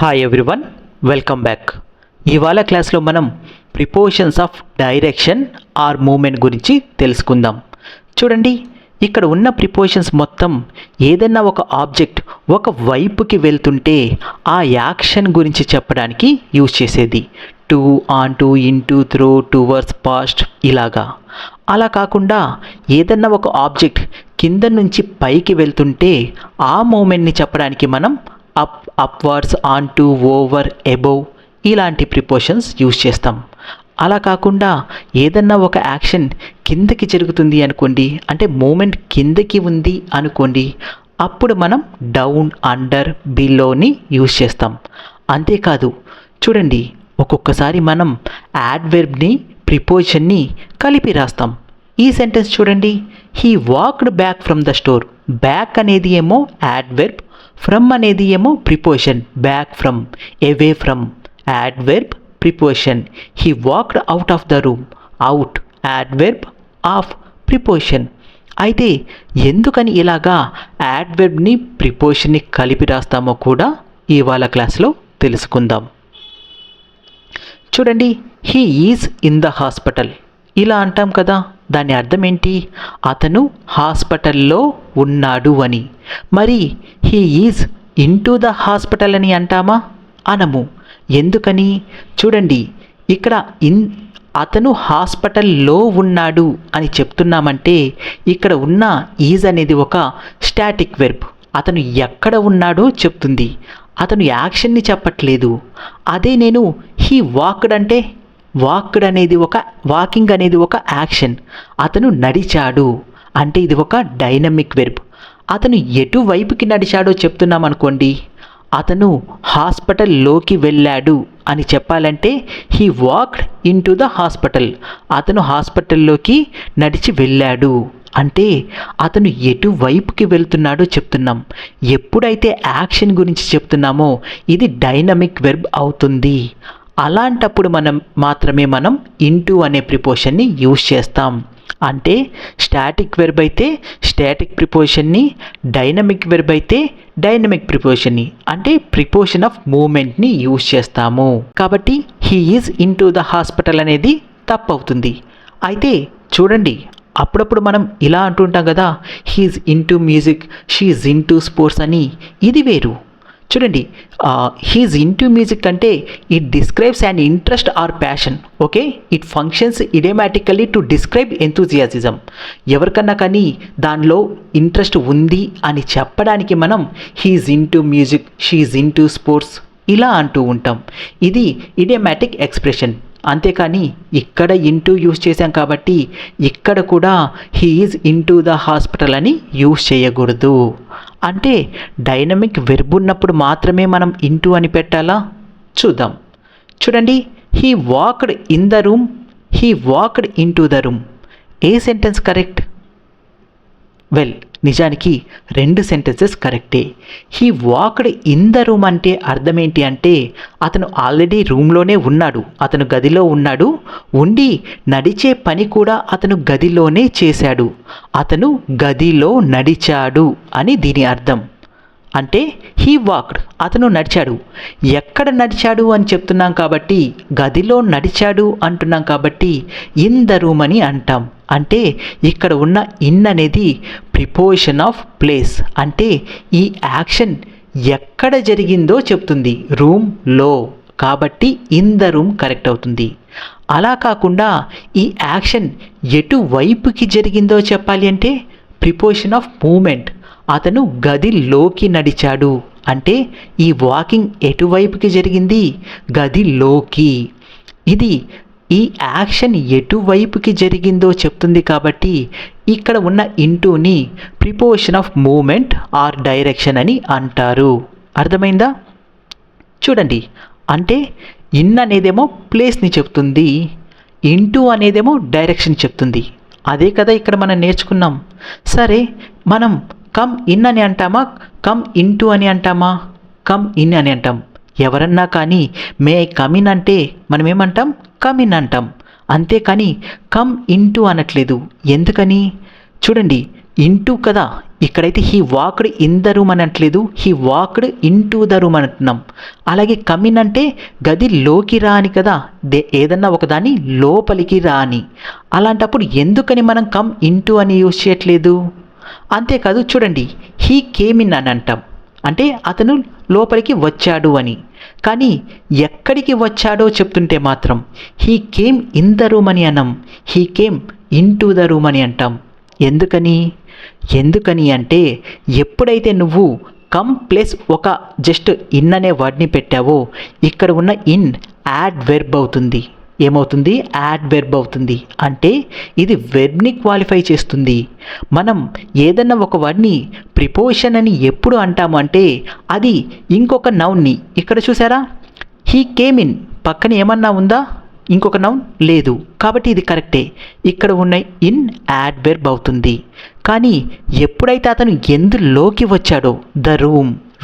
Hi everyone, welcome back. ఇవాళ క్లాస్లో మనం prepositions of direction or movement గురించి తెలుసుకుందాం. చూడండి, ఇక్కడ ఉన్న ప్రిపోజిషన్స్ మొత్తం ఏదైనా ఒక ఆబ్జెక్ట్ ఒక వైపుకి వెళ్తుంటే ఆ యాక్షన్ గురించి చెప్పడానికి యూజ్ చేసేది. To, on to, in to, through, towards, past ఇలాగా. అలా కాకుండా ఏదన్నా ఒక ఆబ్జెక్ట్ కింద నుంచి పైకి వెళ్తుంటే ఆ మూమెంట్ని చెప్పడానికి మనం up, upwards, on to, over, above ఇలాంటి ప్రిపోజిషన్స్ యూజ్ చేస్తాం. అలా కాకుండా ఏదన్నా ఒక యాక్షన్ కిందకి జరుగుతుంది అనుకోండి, అంటే మూమెంట్ కిందకి ఉంది అనుకోండి, అప్పుడు మనం డౌన్, అండర్, బిలోని యూజ్ చేస్తాం. అంతేకాదు చూడండి, ఒక్కొక్కసారి మనం యాడ్వర్బ్ని ప్రిపోజిషన్ని కలిపి రాస్తాం. ఈ సెంటెన్స్ చూడండి, he walked back from the store. Back అనేది ఏమో యాడ్వర్బ్, ఫ్రమ్ అనేది ఏమో preposition. Back from, away from, adverb, preposition. He walked out of the room. Out adverb, of preposition. అయితే ఎందుకని ఇలాగా యాడ్వర్బ్ని ప్రిపోజిషన్ని కలిపి రాస్తామో కూడా ఇవాళ క్లాస్లో తెలుసుకుందాం. చూడండి, he is in the hospital ఇలా అంటాం కదా, దాని అర్థం ఏంటి? అతను హాస్పిటల్లో ఉన్నాడు అని. మరి he is into the hospital అని అంటామా? అనము. ఎందుకని? చూడండి, ఇక్కడ అతను హాస్పిటల్లో ఉన్నాడు అని చెప్తున్నామంటే ఇక్కడ ఉన్న ఈజ్ అనేది ఒక స్టాటిక్ వెర్బ్. అతను ఎక్కడ ఉన్నాడో చెప్తుంది, అతను యాక్షన్ని చెప్పట్లేదు. అదే నేను హీ వాక్డ్ అంటే, వాక్డ్ అనేది వాకింగ్ అనేది ఒక యాక్షన్. అతను నడిచాడు అంటే ఇది ఒక డైనమిక్ వెర్బ్. అతను ఎటువైపుకి నడిచాడో చెప్తున్నాం అనుకోండి, అతను హాస్పిటల్లోకి వెళ్ళాడు అని చెప్పాలంటే he walked into the hospital. అతను హాస్పిటల్లోకి నడిచి వెళ్ళాడు అంటే అతను ఎటువైపుకి వెళ్తున్నాడో చెప్తున్నాం. ఎప్పుడైతే యాక్షన్ గురించి చెప్తున్నామో ఇది డైనమిక్ వెర్బ్ అవుతుంది. అలాంటప్పుడు మాత్రమే మనం ఇంటూ అనే ప్రిపోజిషన్ని యూజ్ చేస్తాం. అంటే స్టాటిక్ వెర్బ్ అయితే స్టాటిక్ ప్రిపోజిషన్ని, డైనమిక్ వెర్బ్ అయితే డైనమిక్ ప్రిపోజిషన్ని, అంటే ప్రిపోజిషన్ ఆఫ్ మూమెంట్ని యూజ్ చేస్తాము. కాబట్టి he is into the hospital అనేది తప్పు అవుతుంది. అయితే చూడండి, అప్పుడప్పుడు మనం ఇలా అంటుంటాం కదా, he is into music, she is into sports అని. ఇది వేరు. చూడండి, హీఈస్ ఇంటూ మ్యూజిక్ అంటే it describes an interest or passion. Okay, it functions idiomatically to describe enthusiasm. ఎవరికన్నా కానీ దానిలో ఇంట్రెస్ట్ ఉంది అని చెప్పడానికి మనం he is into music, she is into sports ఇలా అంటూ ఉంటాం. ఇది ఇడియమాటిక్ ఎక్స్ప్రెషన్. అంతేకాని ఇక్కడ ఇంటూ యూజ్ చేశాం కాబట్టి ఇక్కడ కూడా he is into the hospital అని యూజ్ చేయకూడదు. అంటే డైనమిక్ వెర్బ్ ఉన్నప్పుడు మాత్రమే మనం ఇంటూ అని పెట్టాలా? చూద్దాం. చూడండి, he walked in the room, he walked into the room. ఏ సెంటెన్స్ కరెక్ట్? వెల్, నిజానికి రెండు సెంటెన్సెస్ కరెక్టే. He walked in the room అంటే అర్థం ఏంటి అంటే అతను ఆల్రెడీ రూమ్లోనే ఉన్నాడు, అతను గదిలో ఉన్నాడు, ఉండి నడిచే పని కూడా అతను గదిలోనే చేశాడు. అతను గదిలో నడిచాడు అని దీని అర్థం. అంటే హీ వాక్డ్, అతను నడిచాడు. ఎక్కడ నడిచాడు అని చెప్తున్నాం కాబట్టి, గదిలో నడిచాడు అంటున్నాం కాబట్టి ఇన్ ద రూమ్ అని అంటాం. అంటే ఇక్కడ ఉన్న ఇన్ అనేది ప్రిపోజిషన్ ఆఫ్ ప్లేస్. అంటే ఈ యాక్షన్ ఎక్కడ జరిగిందో చెప్తుంది, రూమ్లో. కాబట్టి ఇన్ ద రూమ్ కరెక్ట్ అవుతుంది. అలా కాకుండా ఈ యాక్షన్ ఎటువైపుకి జరిగిందో చెప్పాలి అంటే ప్రిపోజిషన్ ఆఫ్ మూమెంట్. అతను గదిలోకి నడిచాడు అంటే ఈ వాకింగ్ ఎటువైపుకి జరిగింది? గదిలోకి. ఇది ఈ యాక్షన్ ఎటువైపుకి జరిగిందో చెప్తుంది కాబట్టి ఇక్కడ ఉన్న ఇంటూని preposition of movement or direction అని అంటారు. అర్థమైందా? చూడండి, అంటే ఇన్ అనేదేమో ప్లేస్ని చెప్తుంది, ఇంటూ అనేదేమో డైరెక్షన్ చెప్తుంది. అదే కదా ఇక్కడ మనం నేర్చుకున్నాం. సరే, మనం కమ్ ఇన్ అని అంటామా, కమ్ ఇంటూ అని అంటామా? కమ్ ఇన్ అని అంటాం. ఎవరన్నా కానీ మే ఐ కమ్ ఇన్ అంటే మనం ఏమంటాం? కమ్ ఇన్ అంటాం. అంతేకాని కమ్ ఇంటూ అనట్లేదు. ఎందుకని? చూడండి, ఇంటూ కదా, ఇక్కడైతే he walked in the room అని అంటలేదు, he walked into the room అని అంటున్నాం. అలాగే కమ్ ఇన్ అంటే గదిలోకి రా అని కదా, ఏదన్నా ఒకదాన్ని లోపలికి రా అని. అలాంటప్పుడు ఎందుకని మనం కమ్ ఇంటూ అని యూజ్ చేయట్లేదు? అంతేకాదు చూడండి, హీ కేమ్ ఇన్ అని అంటాం, అంటే అతను లోపలికి వచ్చాడు అని. కానీ ఎక్కడికి వచ్చాడో చెప్తుంటే మాత్రం he came in the room అని అనం, he came into the room అని అంటాం. ఎందుకని అంటే ఎప్పుడైతే నువ్వు కమ్ ప్లస్ ఒక జస్ట్ ఇన్ అనే వర్డ్ని పెట్టావో ఇక్కడ ఉన్న ఇన్ యాడ్ వెర్బ్ అవుతుంది. ఏమవుతుంది? యాడ్ వెర్బ్ అవుతుంది. అంటే ఇది వెర్బ్ని క్వాలిఫై చేస్తుంది. మనం ఏదన్నా ఒక వర్డ్ని ప్రిపోజిషన్ అని ఎప్పుడు అంటాము అంటే అది ఇంకొక నౌన్ని, ఇక్కడ చూసారా హీ కేమ్ ఇన్ పక్కన ఏమన్నా ఉందా? ఇంకొక నౌన్ లేదు, కాబట్టి ఇది కరెక్టే. ఇక్కడ ఉన్న ఇన్ యాడ్ వెర్బ్ అవుతుంది. కానీ ఎప్పుడైతే అతను ఎందులోకి వచ్చాడో, ద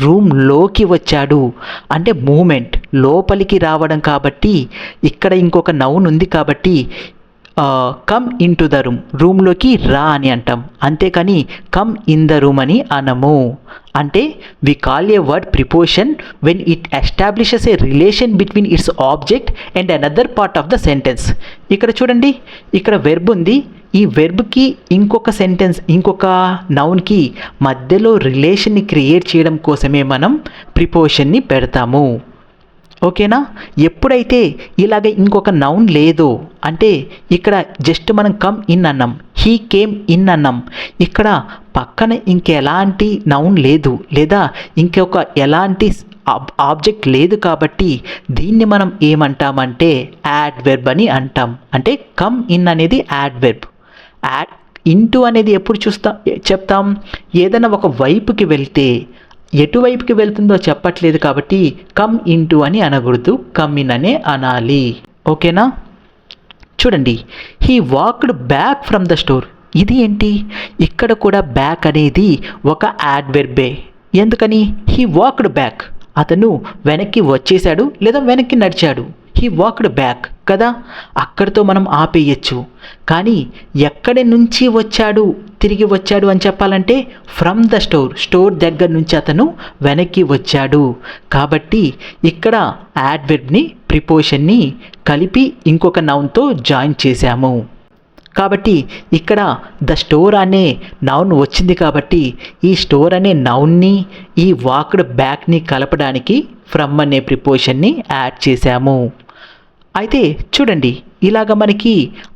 రూమ్లోకి వచ్చాడు అంటే మూమెంట్, లోపలికి రావడం, కాబట్టి ఇక్కడ ఇంకొక నౌన్ ఉంది కాబట్టి కమ్ ఇన్ టు ద రూమ్లోకి రా అని అంటాం. అంతేకాని కమ్ ఇన్ ద రూమ్ అని అనము. అంటే we call a word preposition when it establishes a relation between its object and another part of the sentence. ఇక్కడ చూడండి, ఇక్కడ వెర్బ్ ఉంది, ఈ వెర్బ్కి ఇంకొక సెంటెన్స్, ఇంకొక నౌన్కి మధ్యలో రిలేషన్ని క్రియేట్ చేయడం కోసమే మనం ప్రిపోజిషన్ని పెడతాము. ఓకేనా? ఎప్పుడైతే ఇలాగ ఇంకొక నౌన్ లేదో, అంటే ఇక్కడ జస్ట్ మనం కమ్ ఇన్ అన్నాం, హీ కేమ్ ఇన్ అన్నాం, ఇక్కడ పక్కన ఇంకెలాంటి నౌన్ లేదు లేదా ఇంకొక ఎలాంటి ఆబ్జెక్ట్ లేదు, కాబట్టి దీన్ని మనం ఏమంటామంటే యాడ్ వెర్బ్ అని అంటాం. అంటే కమ్ ఇన్ అనేది యాడ్ వెర్బ్. యాడ్ ఇంటూ అనేది ఎప్పుడు చెప్తాం? ఏదైనా ఒక వైపుకి వెళ్తే ఎటువైపుకి వెళ్తుందో చెప్పట్లేదు కాబట్టి కమ్ ఇంటూ అని అనకూడదు, కమ్ ఇన్ అనే అనాలి. ఓకేనా? చూడండి, he walked back from the store. ఇది ఏంటి? ఇక్కడ కూడా బ్యాక్ అనేది ఒక యాడ్ వెర్బే. ఎందుకని? హీ వాక్డ్ బ్యాక్, అతను వెనక్కి వచ్చేసాడు లేదా వెనక్కి నడిచాడు. హీ వాక్డ్ బ్యాక్ కదా, అక్కడితో మనం ఆపేయచ్చు. కానీ ఎక్కడి నుంచి వచ్చాడు, తిరిగి వచ్చాడు అని చెప్పాలంటే ఫ్రమ్ ద స్టోర్ దగ్గర నుంచి అతను వెనక్కి వచ్చాడు. కాబట్టి ఇక్కడ యాడ్ వెర్బ్ని, ప్రిపోజిషన్ని కలిపి ఇంకొక నౌన్తో జాయిన్ చేశాము. కాబట్టి ఇక్కడ ద స్టోర్ అనే నౌన్ వచ్చింది కాబట్టి ఈ స్టోర్ అనే నౌన్ని ఈ వాక్డ్ బ్యాక్ని కలపడానికి ఫ్రమ్ అనే ప్రిపోజిషన్ని యాడ్ చేశాము. అయితే చూడండి, ఇలాగ మనకి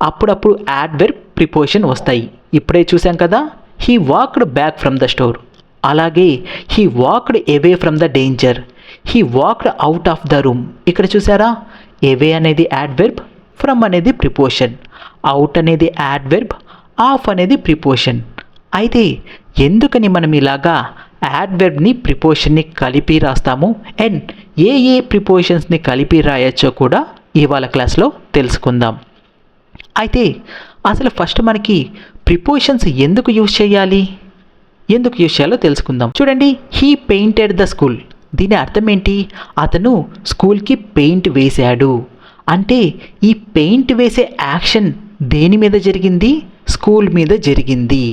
అప్పుడప్పుడు యాడ్ వెర్బ్, ప్రిపోజిషన్ వస్తాయి. ఇప్పుడే చూసాం కదా, he walked back from the store. అలాగే he walked away from the danger, he walked out of the room. ఇక్కడ చూసారా, అవే అనేది యాడ్ వెర్బ్, ఫ్రమ్ అనేది ప్రిపోజిషన్, అవుట్ అనేది యాడ్ వెర్బ్, ఆఫ్ అనేది ప్రిపోజిషన్. అయితే ఎందుకని మనం ఇలాగా యాడ్ వెర్బ్ని, ప్రిపోజిషన్ని కలిపి రాస్తాము అండ్ ఏ ప్రిపోజిషన్స్ని కలిపి రాయొచ్చో కూడా ఇవాళ క్లాస్లో తెలుసుకుందాం. అయితే అసలు ఫస్ట్ మనకి ప్రిపోజిషన్స్ ఎందుకు యూజ్ చేయాలో తెలుసుకుందాం. చూడండి, హీ పెయింటెడ్ ద స్కూల్. దీని అర్థం ఏంటి? అతను స్కూల్కి పెయింట్ వేశాడు. అంటే ఈ పెయింట్ వేసే యాక్షన్ దేని మీద జరిగింది? స్కూల్ మీద జరిగింది.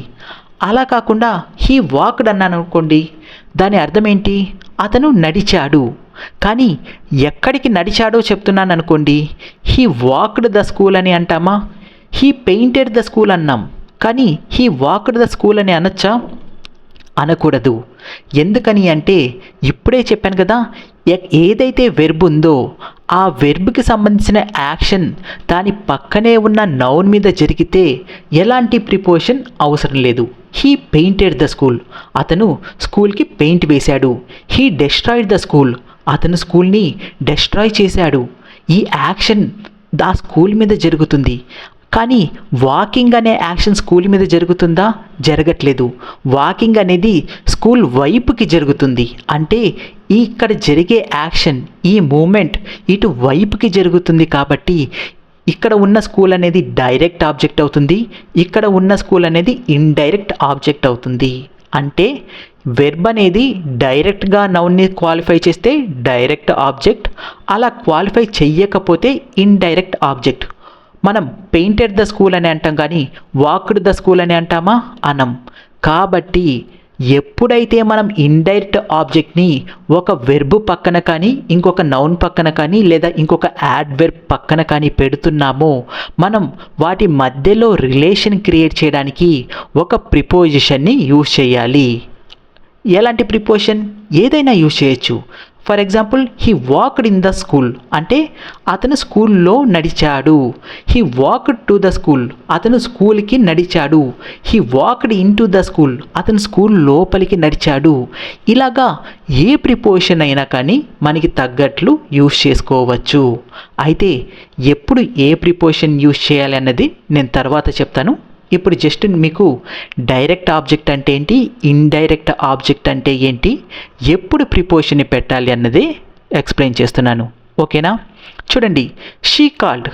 అలా కాకుండా హీ వాక్డ్ అన్నాను అనుకోండి, దాని అర్థం ఏంటి? అతను నడిచాడు. కానీ ఎక్కడికి నడిచాడో చెప్తున్నాను అనుకోండి, హీ వాక్డ్ ద స్కూల్ అని అంటామా? హీ పెయింటెడ్ ద స్కూల్ అన్నాం, కానీ హీ వాక్డ్ ద స్కూల్ అని అనొచ్చా? అనకూడదు. ఎందుకని అంటే ఇప్పుడే చెప్పాను కదా, ఏదైతే వెర్బ్ ఉందో ఆ వెర్బ్కి సంబంధించిన యాక్షన్ దాని పక్కనే ఉన్న నౌన్ మీద జరిగితే ఎలాంటి ప్రిపోజిషన్ అవసరం లేదు. హీ పెయింటెడ్ ద స్కూల్, అతను స్కూల్కి పెయింట్ వేశాడు. హీ డెస్ట్రాయిడ్ ద స్కూల్, అతను స్కూల్ని డెస్ట్రాయ్ చేశాడు. ఈ యాక్షన్ ఆ స్కూల్ మీద జరుగుతుంది. కానీ వాకింగ్ అనే యాక్షన్ స్కూల్ మీద జరుగుతుందా? జరగట్లేదు. వాకింగ్ అనేది స్కూల్ వైపుకి జరుగుతుంది. అంటే ఇక్కడ జరిగే యాక్షన్, ఈ మూమెంట్ ఇటు వైపుకి జరుగుతుంది. కాబట్టి ఇక్కడ ఉన్న స్కూల్ అనేది డైరెక్ట్ ఆబ్జెక్ట్ అవుతుంది, ఇక్కడ ఉన్న స్కూల్ అనేది ఇండైరెక్ట్ ఆబ్జెక్ట్ అవుతుంది. అంటే వెర్బ్ అనేది డైరెక్ట్గా నౌన్ని క్వాలిఫై చేస్తే డైరెక్ట్ ఆబ్జెక్ట్, అలా క్వాలిఫై చెయ్యకపోతే ఇండైరెక్ట్ ఆబ్జెక్ట్. మనం పెయింటెడ్ ద స్కూల్ అని అంటాం కానీ వాక్డ్ ద స్కూల్ అని అంటామా? అనం. కాబట్టి ఎప్పుడైతే మనం ఇండైరెక్ట్ ఆబ్జెక్ట్ని ఒక వెర్బ్ పక్కన కానీ ఇంకొక నౌన్ పక్కన కానీ లేదా ఇంకొక యాడ్వర్బ్ పక్కన కానీ పెడుతున్నామో మనం వాటి మధ్యలో రిలేషన్ క్రియేట్ చేయడానికి ఒక ప్రిపోజిషన్ని యూజ్ చేయాలి. ఎలాంటి ప్రిపోజిషన్? ఏదైనా యూజ్ చేయొచ్చు. For example, he walked in the school అంటే అతను స్కూల్లో నడిచాడు. He walked to the school అతను స్కూల్కి నడిచాడు. He walked into the school అతను స్కూల్ లోపలికి నడిచాడు. ఇలాగా ఏ ప్రిపోజిషన్ అయినా కానీ మనకి తగ్గట్లు యూజ్ చేసుకోవచ్చు. అయితే ఎప్పుడు ఏ ప్రిపోజిషన్ యూజ్ చేయాలి అన్నది నేను తర్వాత చెప్తాను. ఇప్పుడు జస్ట్ మీకు డైరెక్ట్ ఆబ్జెక్ట్ అంటే ఏంటి, ఇండైరెక్ట్ ఆబ్జెక్ట్ అంటే ఏంటి, ఎప్పుడు ప్రిపోజిషన్ని పెట్టాలి అన్నది ఎక్స్ప్లెయిన్ చేస్తున్నాను. ఓకేనా? చూడండి, షీ కాల్డ్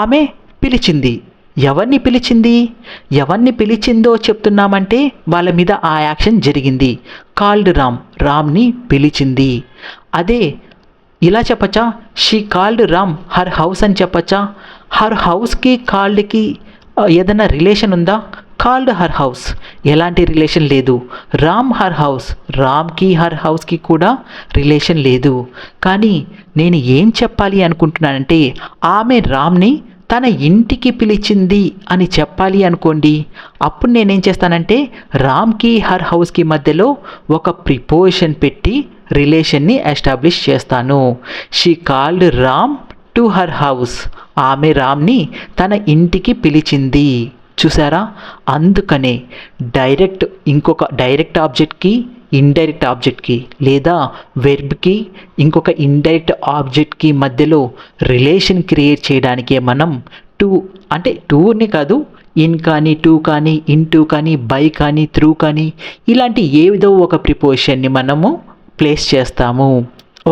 ఆమె పిలిచింది. ఎవరిని పిలిచింది? ఎవరిని పిలిచిందో చెప్తున్నామంటే వాళ్ళ మీద ఆ యాక్షన్ జరిగింది. కాల్డ్ రామ్ రామ్ని పిలిచింది. అదే ఇలా చెప్పచ్చా? She called Ram her house అని చెప్పచ్చా? హర్ హౌస్కి కాల్డ్కి ఏదైనా రిలేషన్ ఉందా? కాల్డ్ హర్ హౌస్ ఎలాంటి రిలేషన్ లేదు. రామ్ హర్ హౌస్ రామ్కి హర్ హౌస్కి కూడా రిలేషన్ లేదు. కానీ నేను ఏం చెప్పాలి అనుకుంటున్నానంటే ఆమె రామ్ని తన ఇంటికి పిలిచింది అని చెప్పాలి అనుకోండి. అప్పుడు నేనేం చేస్తానంటే రామ్కి హర్ హౌస్కి మధ్యలో ఒక ప్రిపోజిషన్ పెట్టి రిలేషన్ని ఎస్టాబ్లిష్ చేస్తాను. She called Ram to her house ఆమె రామ్ని తన ఇంటికి పిలిచింది. చూసారా? అందుకనే ఇంకొక డైరెక్ట్ ఆబ్జెక్ట్కి ఇండైరెక్ట్ ఆబ్జెక్ట్కి లేదా వెర్బ్కి ఇంకొక ఇండైరెక్ట్ ఆబ్జెక్ట్కి మధ్యలో రిలేషన్ క్రియేట్ చేయడానికే మనం అంటే టూని కాదు, ఇన్ కానీ టూ కానీ ఇన్ టూ కానీ బై కానీ త్రూ కానీ ఇలాంటి ఏదో ఒక ప్రిపోజిషన్ని మనము ప్లేస్ చేస్తాము.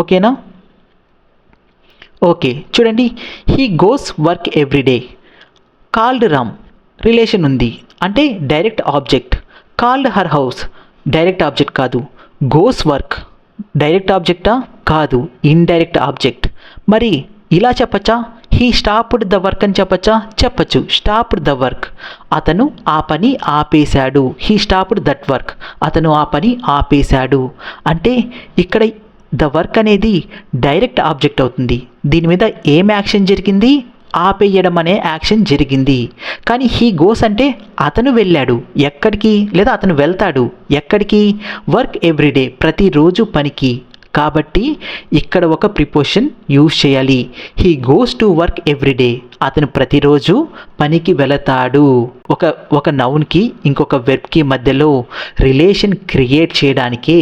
ఓకేనా? ఓకే, చూడండి, he goes work everyday. Called Ram relation ఉంది అంటే direct object. Called her house direct object కాదు. గోస్ వర్క్ డైరెక్ట్ ఆబ్జెక్టా? కాదు, ఇండైరెక్ట్ ఆబ్జెక్ట్. మరి ఇలా చెప్పచ్చా? హీ స్టాప్డ్ ద వర్క్ అని చెప్పచ్చా? చెప్పచ్చు. స్టాప్డ్ ద వర్క్ అతను ఆ పని ఆపేశాడు. హీ స్టాప్డ్ దట్ వర్క్ అతను ఆ పని ఆపేశాడు. అంటే ఇక్కడ ద వర్క్ అనేది డైరెక్ట్ ఆబ్జెక్ట్ అవుతుంది. దీని మీద ఏం యాక్షన్ జరిగింది? ఆపేయడం అనే యాక్షన్ జరిగింది. కానీ హీ గోస్ అంటే అతను వెళ్ళాడు ఎక్కడికి, లేదా అతను వెళ్తాడు ఎక్కడికి? వర్క్ ఎవ్రీడే ప్రతిరోజు పనికి. కాబట్టి ఇక్కడ ఒక ప్రిపోజిషన్ యూజ్ చేయాలి. He goes to work everyday అతను ప్రతిరోజు పనికి వెళతాడు. ఒక నౌన్కి ఇంకొక వెర్బ్కి మధ్యలో రిలేషన్ క్రియేట్ చేయడానికే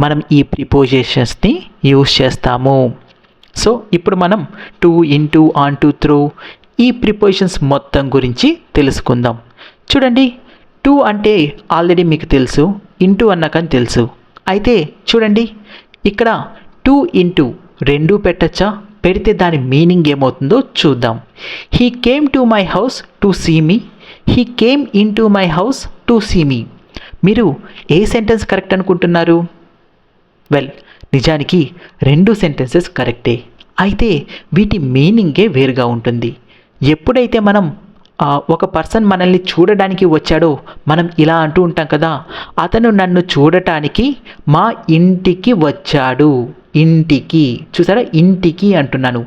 మనం ఈ ప్రిపోజిషన్స్ని యూజ్ చేస్తాము. సో ఇప్పుడు మనం to, into, on to, through ఈ ప్రిపోజిషన్స్ మొత్తం గురించి తెలుసుకుందాం. చూడండి, టు అంటే ఆల్రెడీ మీకు తెలుసు, ఇంటూ అన్నాకని తెలుసు. అయితే చూడండి, ఇక్కడ టూ ఇంటూ రెండు పెట్టచ్చా? పెడితే దాని మీనింగ్ ఏమవుతుందో చూద్దాం. He came to my house to see me. He came into my house to see me. మీరు ఏ సెంటెన్స్ కరెక్ట్ అనుకుంటున్నారు? వెల్, నిజానికి రెండు సెంటెన్సెస్ కరెక్టే. అయితే వీటి మీనింగే వేరుగా ఉంటుంది. ఎప్పుడైతే మనం ఒక పర్సన్ మనల్ని చూడడానికి వచ్చాడో మనం ఇలా అంటూ ఉంటాం కదా, అతను నన్ను చూడటానికి మా ఇంటికి వచ్చాడు. ఇంటికి, చూసారా, ఇంటికి అంటున్నాను.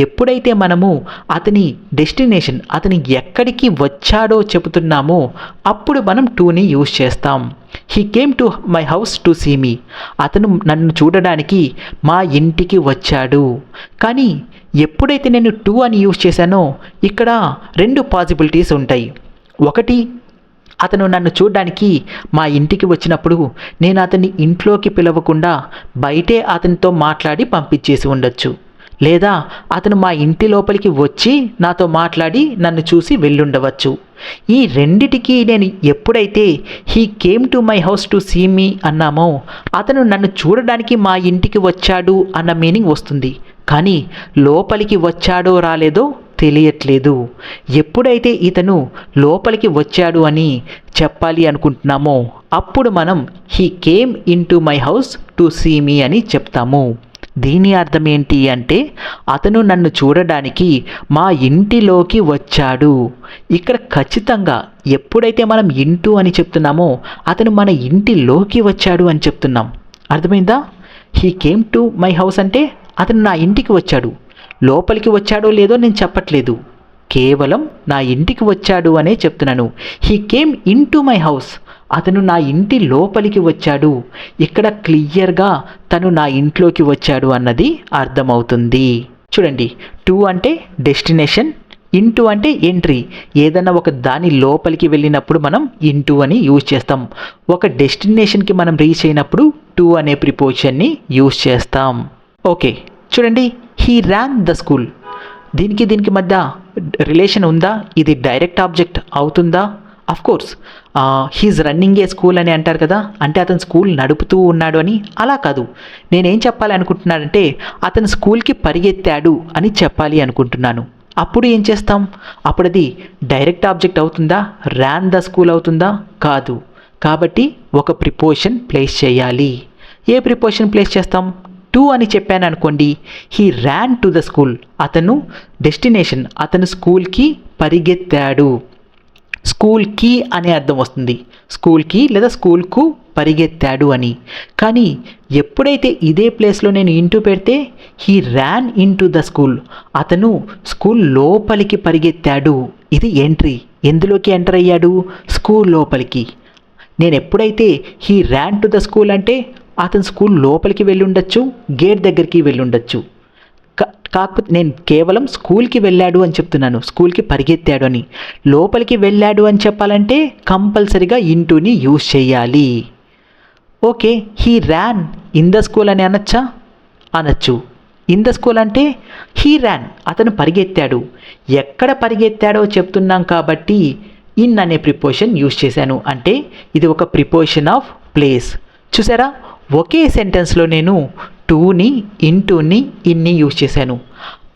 ఎప్పుడైతే మనము అతని డెస్టినేషన్, అతని ఎక్కడికి వచ్చాడో చెబుతున్నామో అప్పుడు మనం టూని యూజ్ చేస్తాం. He came to my house to see me. అతను నన్ను చూడడానికి మా ఇంటికి వచ్చాడు. కానీ ఎప్పుడైతే నేను టూ అని యూజ్ చేశానో ఇక్కడ రెండు పాసిబిలిటీస్ ఉంటాయి. ఒకటి, అతను నన్ను చూడడానికి మా ఇంటికి వచ్చినప్పుడు నేను అతన్ని ఇంట్లోకి పిలవకుండా బయటే అతనితో మాట్లాడి పంపించేసి ఉండొచ్చు. లేదా అతను మా ఇంటి లోపలికి వచ్చి నాతో మాట్లాడి నన్ను చూసి వెళ్ళుండవచ్చు. ఈ రెండిటికి నేను ఎప్పుడైతే he came to my house to see me అన్నామో అతను నన్ను చూడడానికి మా ఇంటికి వచ్చాడు అన్న మీనింగ్ వస్తుంది. కానీ లోపలికి వచ్చాడో రాలేదో తెలియట్లేదు. ఎప్పుడైతే ఇతను లోపలికి వచ్చాడు అని చెప్పాలి అనుకుంటున్నామో అప్పుడు మనం he came into my house to see me అని చెప్తాము. దీని అర్థం ఏంటి అంటే అతను నన్ను చూడడానికి మా ఇంటిలోకి వచ్చాడు. ఇక్కడ ఖచ్చితంగా ఎప్పుడైతే మనం ఇంటూ అని చెప్తున్నామో అతను మన ఇంటిలోకి వచ్చాడు అని చెప్తున్నాం. అర్థమైందా? He came to my house అంటే అతను నా ఇంటికి వచ్చాడు. లోపలికి వచ్చాడో లేదో నేను చెప్పట్లేదు, కేవలం నా ఇంటికి వచ్చాడు అనే చెప్తున్నాను. He came into my house, అతను నా ఇంటి లోపలికి వచ్చాడు. ఇక్కడ క్లియర్గా తను నా ఇంట్లోకి వచ్చాడు అన్నది అర్థమవుతుంది. చూడండి, టు అంటే డెస్టినేషన్, ఇంటూ అంటే ఎంట్రీ. ఏదైనా ఒక దాని లోపలికి వెళ్ళినప్పుడు మనం ఇంటూ అని యూజ్ చేస్తాం. ఒక డెస్టినేషన్కి మనం రీచ్ అయినప్పుడు టు అనే ప్రిపోజిషన్ని యూజ్ చేస్తాం. ఓకే, చూడండి, హీ ర్యాన్ ద స్కూల్. దీనికి మధ్య రిలేషన్ ఉందా? ఇది డైరెక్ట్ ఆబ్జెక్ట్ అవుతుందా? Of course. He's running a school అని అంటారు కదా, అంటే అతను స్కూల్ నడుపుతూ ఉన్నాడు అని. అలా కాదు, నేనేం చెప్పాలి అనుకుంటున్నానంటే అతను స్కూల్కి పరిగెత్తాడు అని చెప్పాలి అనుకుంటున్నాను. అప్పుడు ఏం చేస్తాం? అప్పుడు అది డైరెక్ట్ ఆబ్జెక్ట్ అవుతుందా? ర్యాన్ ద స్కూల్ అవుతుందా? కాదు. కాబట్టి ఒక ప్రిపోజిషన్ ప్లేస్ చేయాలి. ఏ ప్రిపోజిషన్ ప్లేస్ చేస్తాం? టు అని చెప్పాను అనుకోండి, he Ryan to the school. అతను డెస్టినేషన్, అతను స్కూల్కి పరిగెత్తాడు. స్కూల్కి అనే అర్థం వస్తుంది, స్కూల్కి లేదా స్కూల్కు పరిగెత్తాడు అని. కానీ ఎప్పుడైతే ఇదే ప్లేస్లో నేను ఇంటూ పెడితే he Ryan in to the school, అతను స్కూల్ లోపలికి పరిగెత్తాడు. ఇది ఎంట్రీ. ఎందులోకి ఎంటర్ అయ్యాడు? స్కూల్ లోపలికి. నేను ఎప్పుడైతే he Ryan to the school అంటే అతను స్కూల్ లోపలికి వెళ్ళి ఉండొచ్చు, గేట్ దగ్గరికి వెళ్ళి ఉండొచ్చు. కాకపోతే నేను కేవలం స్కూల్కి వెళ్ళాడు అని చెప్తున్నాను, స్కూల్కి పరిగెత్తాడు అని. లోపలికి వెళ్ళాడు అని చెప్పాలంటే కంపల్సరీగా ఇంటూని యూజ్ చేయాలి. Okay, he Ryan in the school అని అనొచ్చా? అనొచ్చు. ఇన్ ద స్కూల్ అంటే హీ ర్యాన్, అతను పరిగెత్తాడు. ఎక్కడ పరిగెత్తాడో చెప్తున్నాం కాబట్టి ఇన్ అనే ప్రిపోజిషన్ యూజ్ చేశాను. అంటే ఇది ఒక ప్రిపోజిషన్ ఆఫ్ ప్లేస్. చూసారా, ఒకే సెంటెన్స్లో నేను టూని, ఇంటూని, ఇన్ని యూజ్ చేశాను.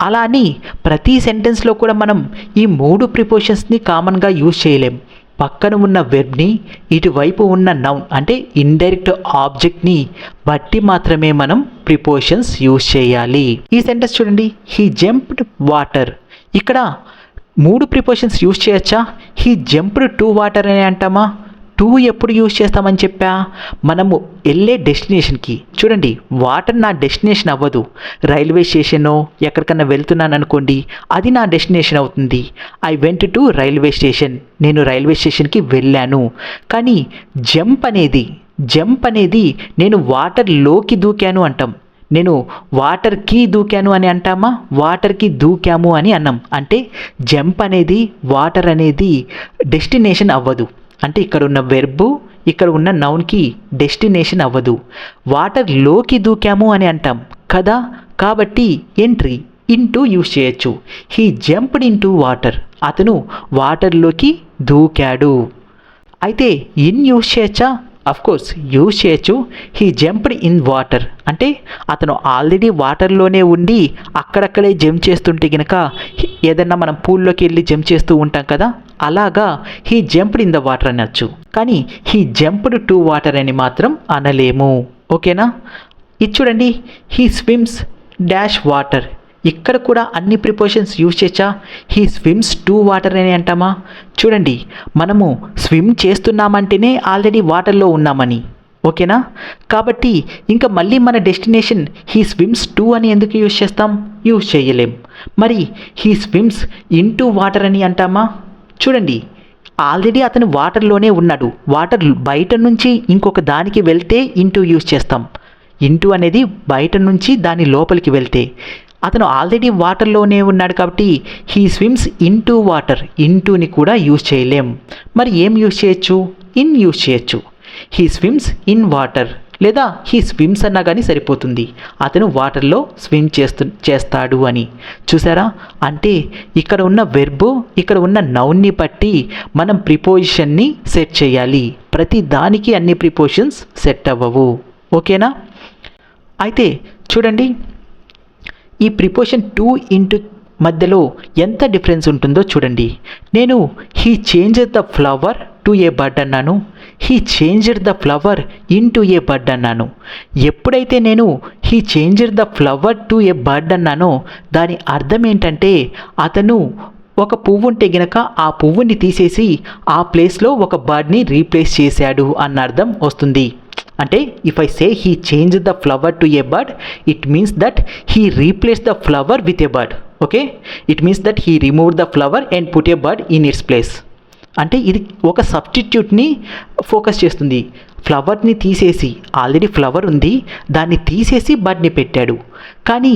అలా అని ప్రతి సెంటెన్స్లో కూడా మనం ఈ మూడు ప్రిపోజిషన్స్ని కామన్గా యూజ్ చేయలేం. పక్కన ఉన్న వెర్బ్ని, ఇటువైపు ఉన్న నౌన్ అంటే ఇండైరెక్ట్ ఆబ్జెక్ట్ని బట్టి మాత్రమే మనం ప్రిపోజిషన్స్ యూజ్ చేయాలి. ఈ సెంటెన్స్ చూడండి, హీ జంప్డ్ వాటర్. ఇక్కడ మూడు ప్రిపోజిషన్స్ యూజ్ చేయొచ్చా? హీ జంప్డ్ టు వాటర్ అని అంటామా? టు ఎప్పుడు యూజ్ చేస్తామని చెప్పా? మనము వెళ్ళే డెస్టినేషన్కి. చూడండి, వాటర్ నా డెస్టినేషన్ అవ్వదు. రైల్వే స్టేషనో ఎక్కడికన్నా వెళ్తున్నాను అనుకోండి, అది నా డెస్టినేషన్ అవుతుంది. I went to railway station, నేను రైల్వే స్టేషన్కి వెళ్ళాను. కానీ జంప్ అనేది నేను వాటర్లోకి దూకాను అంటాం. నేను వాటర్కి దూకాను అని అంటామా? వాటర్కి దూకాము అని అన్నాం. అంటే జంప్ అనేది, వాటర్ అనేది డెస్టినేషన్ అవ్వదు. అంటే ఇక్కడ ఉన్న వెర్బు, ఇక్కడ ఉన్న నౌన్కి డెస్టినేషన్ అవ్వదు. వాటర్లోకి దూకాము అని అంటాం కదా, కాబట్టి ఎంట్రీ ఇంటూ యూజ్ చేయొచ్చు. He jumped in to water, అతను వాటర్లోకి దూకాడు. అయితే ఇన్ యూజ్ చేయొచ్చా? అఫ్ కోర్స్ యూజ్ చేయొచ్చు. హీ జంప్డ్ ఇన్ వాటర్ అంటే అతను ఆల్రెడీ వాటర్లోనే ఉండి అక్కడక్కడే జంప్ చేస్తుంటే కనుక, ఏదన్నా మనం పూల్లోకి వెళ్ళి జంప్ చేస్తూ ఉంటాం కదా, అలాగా he jumped in the water అనొచ్చు. కానీ హీ జంప్డ్ టు వాటర్ అని మాత్రం అనలేము. ఓకేనా? ఇది చూడండి, హీ స్విమ్స్ డాష్ వాటర్. ఇక్కడ కూడా అన్ని ప్రిపోజిషన్స్ యూజ్ చేయొచ్చా? హీ స్విమ్స్ టు వాటర్ అని అంటామా? చూడండి, మనము స్విమ్ చేస్తున్నామంటేనే ఆల్రెడీ వాటర్లో ఉన్నామని. ఓకేనా? కాబట్టి ఇంకా మళ్ళీ మన డెస్టినేషన్ హీ స్విమ్స్ టు అని ఎందుకు యూజ్ చేస్తాం? యూజ్ చేయలేం. మరి he swims in to water అని అంటామా? చూడండి, ఆల్రెడీ అతను వాటర్లోనే ఉన్నాడు. వాటర్ బయట నుంచి ఇంకొక దానికి వెళ్తే ఇంటూ యూజ్ చేస్తాం. ఇంటూ అనేది బయట నుంచి దాని లోపలికి వెళ్తే, అతను ఆల్రెడీ వాటర్లోనే ఉన్నాడు కాబట్టి he swims in to water, ఇంటూని కూడా యూజ్ చేయలేం. మరి ఏం యూజ్ చేయొచ్చు? ఇన్ యూజ్ చేయొచ్చు. హీ స్విమ్స్ ఇన్ వాటర్ లేదా హీ స్విమ్స్ అన్నా కానీ సరిపోతుంది. అతను వాటర్లో స్విమ్ చేస్తాడు అని. చూసారా? అంటే ఇక్కడ ఉన్న వెర్బు, ఇక్కడ ఉన్న నౌన్ని బట్టి మనం ప్రిపోజిషన్ని సెట్ చేయాలి. ప్రతి దానికి అన్ని ప్రిపోజిషన్స్ సెట్ అవ్వవు. ఓకేనా? అయితే చూడండి, ఈ ప్రిపోజిషన్ టు ఇంటూ మధ్యలో ఎంత డిఫరెన్స్ ఉంటుందో చూడండి. నేను he changes the flower to a bird అన్నాను. He changed the flower in to a bird అన్నాను. ఎప్పుడైతే నేను he changed the flower to a bird అన్నానో దాని అర్థం ఏంటంటే అతను ఒక పువ్వు ఉంటే గనక ఆ పువ్వుని తీసేసి ఆ ప్లేస్లో ఒక బర్డ్ని రీప్లేస్ చేశాడు అన్న అర్థం వస్తుంది. అంటే if I say he change the flower to a bird, it means that he replace the flower with a bird. Okay, it means that he remove the flower and put a bird in its place. అంటే ఇది ఒక సబ్స్టిట్యూట్ని focus చేస్తుంది. ఫ్లవర్ని తీసేసి, already flower ఉంది, దాన్ని తీసేసి బర్డ్ని పెట్టాడు. కానీ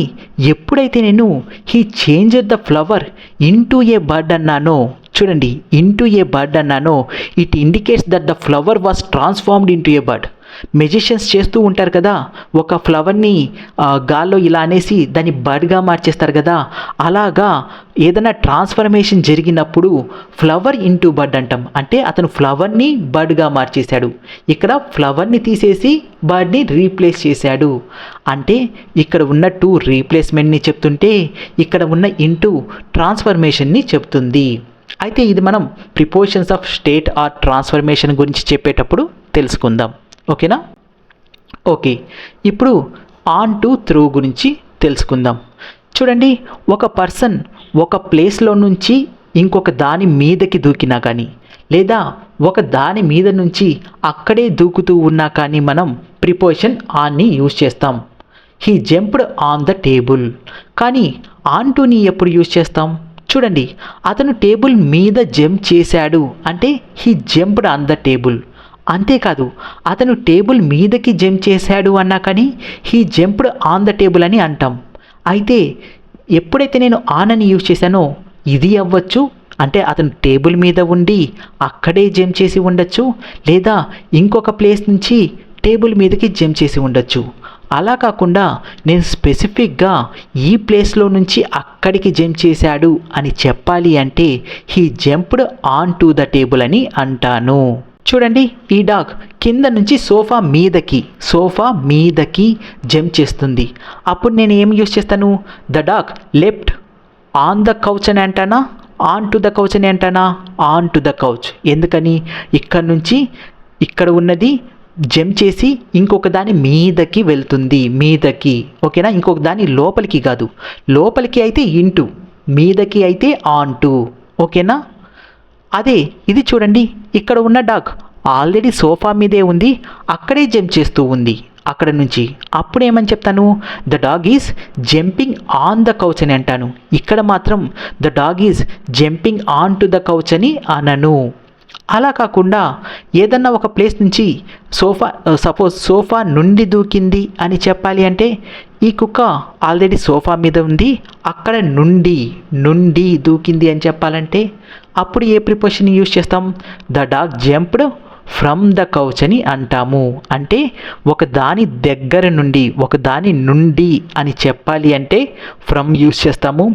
ఎప్పుడైతే నేను he changed the flower into a bird అన్నానో, చూడండి, ఇంటూ ఏ బర్డ్ అన్నానో, it indicates that the flower was transformed into a bird. Magicians చేస్తూ ఉంటారు కదా, ఒక ఫ్లవర్ని గాల్లో ఇలా అనేసి దాన్ని బర్డ్గా మార్చేస్తారు కదా, అలాగా ఏదైనా ట్రాన్స్ఫర్మేషన్ జరిగినప్పుడు ఫ్లవర్ ఇంటూ బర్డ్ అంటాం. అంటే అతను ఫ్లవర్ని బర్డ్గా మార్చేశాడు. ఇక్కడ ఫ్లవర్ని తీసేసి బర్డ్ని రీప్లేస్ చేశాడు. అంటే ఇక్కడ ఉన్న టు రీప్లేస్మెంట్ని చెప్తుంటే ఇక్కడ ఉన్న ఇంటూ ట్రాన్స్ఫర్మేషన్ని చెప్తుంది. అయితే ఇది మనం prepositions of state or transformation గురించి చెప్పేటప్పుడు తెలుసుకుందాం. ఓకేనా? ఓకే, ఇప్పుడు ఆన్ టు త్రూ గురించి తెలుసుకుందాం. చూడండి, ఒక పర్సన్ ఒక ప్లేస్లో నుంచి ఇంకొక దాని మీదకి దూకినా కానీ, లేదా ఒక దాని మీద నుంచి అక్కడే దూకుతూ ఉన్నా కానీ మనం ప్రిపోజిషన్ ఆన్ని యూజ్ చేస్తాం. He jumped on the table. కానీ ఆన్ టుని ఎప్పుడు యూజ్ చేస్తాం? చూడండి, అతను టేబుల్ మీద జంప్ చేశాడు అంటే he jumped on the table. అంతేకాదు, అతను టేబుల్ మీదకి జంప్ చేశాడు అన్నా కానీ he jumped on the table అని అంటాం. అయితే ఎప్పుడైతే నేను ఆన్ అని యూజ్ చేశానో ఇది అవ్వచ్చు, అంటే అతను టేబుల్ మీద ఉండి అక్కడే జంప్ చేసి ఉండొచ్చు, లేదా ఇంకొక ప్లేస్ నుంచి టేబుల్ మీదకి జంప్ చేసి ఉండొచ్చు. అలా కాకుండా నేను స్పెసిఫిక్గా ఈ ప్లేస్లో నుంచి అక్కడికి జంప్ చేశాడు అని చెప్పాలి అంటే he jumped on to the table అని అంటాను. చూడండి, ఈ డాగ్ కింద నుంచి సోఫా మీదకి జంప్ చేస్తుంది. అప్పుడు నేను ఏం యూజ్ చేస్తాను? The dog left on the couch అని అంటానా, ఆన్ టు ద కౌచ్ అని అంటానా? Onto the couch. ఎందుకని? ఇక్కడ నుంచి ఇక్కడ ఉన్నది జంప్ చేసి ఇంకొక దాని మీదకి వెళ్తుంది, మీదకి. ఓకేనా? ఇంకొక దాని లోపలికి కాదు, లోపలికి అయితే ఇంటూ, మీదకి అయితే ఆన్ టు. ఓకేనా? అదే ఇది చూడండి, ఇక్కడ ఉన్న డాగ్ ఆల్రెడీ సోఫా మీదే ఉంది, అక్కడే జంప్ చేస్తూ ఉంది అక్కడ నుంచి. అప్పుడు ఏమని చెప్తాను? The dog is jumping on the couch అని అంటాను. ఇక్కడ మాత్రం the dog is jumping on to the couch అని అనను. అలా కాకుండా ఏదన్నా ఒక ప్లేస్ నుంచి సపోజ్ సోఫా నుండి దూకింది అని చెప్పాలి అంటే ఈ కుక్క ఆల్రెడీ సోఫా మీద ఉంది, అక్కడ నుండి దూకింది అని చెప్పాలంటే అప్పుడు ఏ ప్రిపోజిషన్ యూజ్ చేస్తాం? The dog jumped from the couch అని అంటాము. అంటే ఒక దాని దగ్గర నుండి, ఒక దాని నుండి అని చెప్పాలి అంటే ఫ్రమ్ యూజ్ చేస్తాము.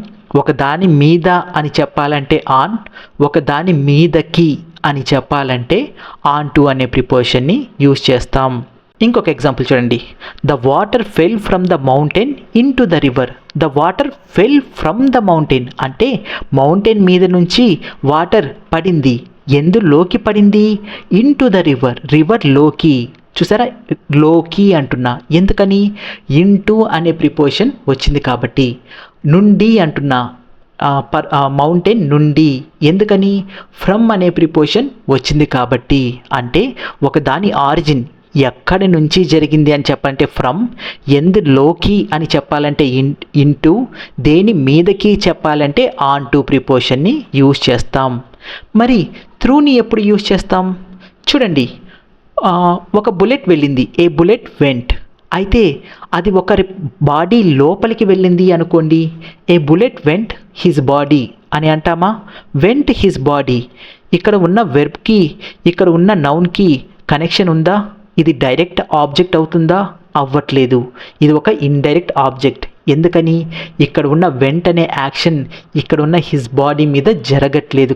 ఒక దాని మీద అని చెప్పాలంటే ఆన్, ఒక దాని మీదకి అని చెప్పాలంటే ఆన్ టు అనే ప్రిపోజిషన్ని యూజ్ చేస్తాం. ఇంకొక ఎగ్జాంపుల్ చూడండి, the water fell from the mountain into the river. The water fell from the mountain అంటే మౌంటైన్ మీద నుంచి వాటర్ పడింది. ఎందులోకి పడింది? ఇన్ టు ద రివర్, రివర్లోకి. చూసారా, లోకి అంటున్నా. ఎందుకని? ఇన్ టు అనే ప్రిపోజిషన్ వచ్చింది కాబట్టి. నుండి అంటున్నా, మౌంటైన్ నుండి. ఎందుకని? ఫ్రమ్ అనే ప్రిపోజిషన్ వచ్చింది కాబట్టి. అంటే ఒక దాని ఆరిజిన్ ఎక్కడి నుంచి జరిగింది అని చెప్పాలంటే ఫ్రమ్, ఎందులోకి అని చెప్పాలంటే ఇంటూ, దేని మీదకి చెప్పాలంటే ఆన్ టు ప్రిపోజిషన్ని యూజ్ చేస్తాం. మరి త్రూని ఎప్పుడు యూజ్ చేస్తాం? చూడండి, ఒక బుల్లెట్ వెళ్ళింది, ఏ బుల్లెట్ వెంట్. అయితే అది ఒకరి బాడీ లోపలికి వెళ్ళింది అనుకోండి, a bullet went his body అని అంటామా? Went his body. ఇక్కడ ఉన్న వెర్బ్కి ఇక్కడ ఉన్న నౌన్కి కనెక్షన్ ఉందా? ఇది డైరెక్ట్ ఆబ్జెక్ట్ అవుతుందా? అవ్వట్లేదు. ఇది ఒక ఇండైరెక్ట్ ఆబ్జెక్ట్. ఎందుకని? ఇక్కడ ఉన్న వెంట్ అనే యాక్షన్ ఇక్కడ ఉన్న హిజ్ బాడీ మీద జరగట్లేదు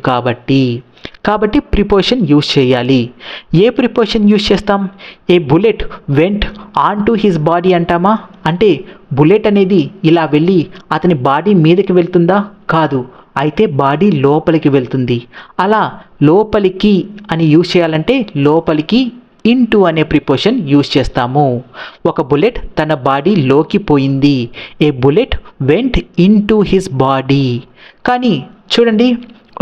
కాబట్టి ప్రిపోజిషన్ యూజ్ చేయాలి. ఏ ప్రిపోజిషన్ యూజ్ చేస్తాం? A bullet went onto his body అంటామా? అంటే బుల్లెట్ అనేది ఇలా వెళ్ళి అతని బాడీ మీదకి వెళ్తుందా? కాదు, అయితే బాడీ లోపలికి వెళ్తుంది. అలా లోపలికి అని యూజ్ చేయాలంటే లోపలికి ఇంటూ అనే ప్రిపోజిషన్ యూజ్ చేస్తాము. ఒక బుల్లెట్ తన బాడీలోకి పోయింది. A bullet went into his body. కానీ చూడండి,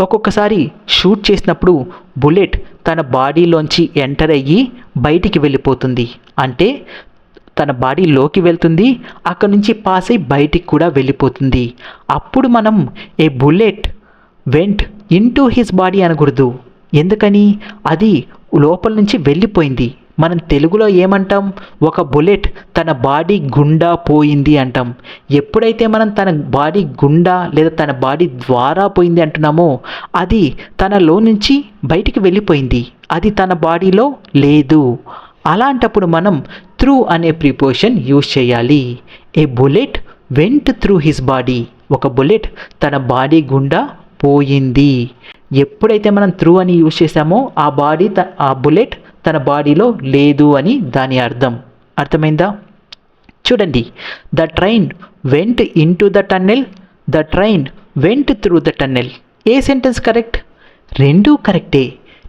ఒక్కొక్కసారి షూట్ చేసినప్పుడు బుల్లెట్ తన బాడీలోంచి ఎంటర్ అయ్యి బయటికి వెళ్ళిపోతుంది. అంటే తన బాడీలోకి వెళ్తుంది, అక్కడి నుంచి పాస్ అయ్యి బయటికి కూడా వెళ్ళిపోతుంది. అప్పుడు మనం a bullet went into his body అనకూడదు. ఎందుకని? అది లోపల నుంచి వెళ్ళిపోయింది. మనం తెలుగులో ఏమంటాం? ఒక బుల్లెట్ తన బాడీ గుండా పోయింది అంటాం. ఎప్పుడైతే మనం తన బాడీ గుండా లేదా తన బాడీ ద్వారా పోయింది అంటున్నామో అది తనలో నుంచి బయటికి వెళ్ళిపోయింది, అది తన బాడీలో లేదు. అలాంటప్పుడు మనం త్రూ అనే ప్రిపోజిషన్ యూజ్ చేయాలి. A bullet went through his body. ఒక బుల్లెట్ తన బాడీ గుండా పోయింది. ఎప్పుడైతే మనం త్రూ అని యూజ్ చేసామో ఆ బుల్లెట్ తన బాడీలో లేదు అని దాని అర్థం. అర్థమైందా? చూడండి, the train went into the tunnel, the train went through the tunnel. ఏ సెంటెన్స్ కరెక్ట్? రెండూ కరెక్టే.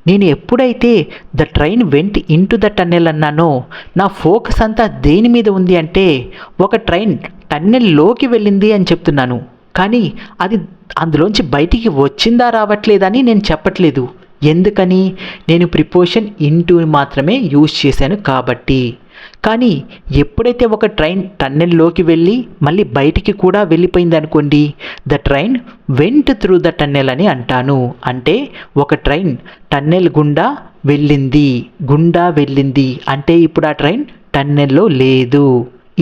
నేను ఎప్పుడైతే the train went into the tunnel అన్నానో నా ఫోకస్ అంతా దేని మీద ఉంది అంటే ఒక ట్రైన్ టన్నెల్లోకి వెళ్ళింది అని చెప్తున్నాను. కానీ అది అందులోంచి బయటికి వచ్చిందా రావట్లేదని నేను చెప్పట్లేదు. ఎందుకని? నేను ప్రిపోజిషన్ ఇంటూ మాత్రమే యూజ్ చేశాను కాబట్టి. కానీ ఎప్పుడైతే ఒక ట్రైన్ టన్నెల్లోకి వెళ్ళి మళ్ళీ బయటికి కూడా వెళ్ళిపోయింది అనుకోండి, the train went through the tunnel అని అంటాను. అంటే ఒక ట్రైన్ టన్నెల్ గుండా వెళ్ళింది అంటే ఇప్పుడు ఆ ట్రైన్ టన్నెల్లో లేదు.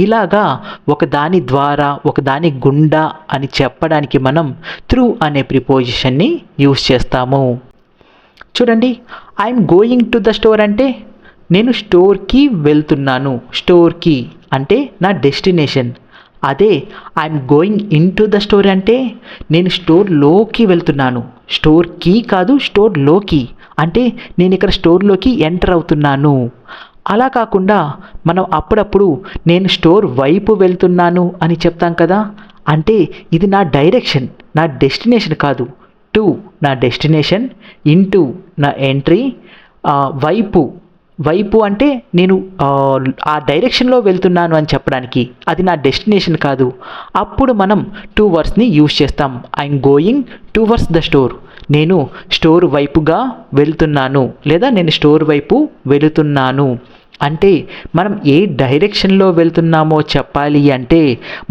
ఇలాగా ఒకదాని ద్వారా ఒకదాని గుండా అని చెప్పడానికి మనం త్రూ అనే ప్రిపోజిషన్ని యూజ్ చేస్తాము. చూడండి, I'm going to the store అంటే నేను స్టోర్కి వెళ్తున్నాను. స్టోర్కి అంటే నా డెస్టినేషన్. అదే I'm going in to the store అంటే నేను స్టోర్లోకి వెళ్తున్నాను. స్టోర్కి కాదు, స్టోర్లోకి. అంటే నేను ఇక్కడ స్టోర్లోకి ఎంటర్ అవుతున్నాను. అలా కాకుండా మనం అప్పుడప్పుడు నేను స్టోర్ వైపు వెళ్తున్నాను అని చెప్తాం కదా. అంటే ఇది నా డైరెక్షన్, నా డెస్టినేషన్ కాదు. టు నా డెస్టినేషన్, ఇంటూ నా ఎంట్రీ, వైపు అంటే నేను ఆ డైరెక్షన్లో వెళ్తున్నాను అని చెప్పడానికి. అది నా డెస్టినేషన్ కాదు. అప్పుడు మనం టు వర్డ్స్ని యూజ్ చేస్తాం. I'm going towards the store. నేను స్టోర్ వైపుగా వెళ్తున్నాను లేదా నేను స్టోర్ వైపు వెళుతున్నాను. అంటే మనం ఏ డైరెక్షన్లో వెళ్తున్నామో చెప్పాలి అంటే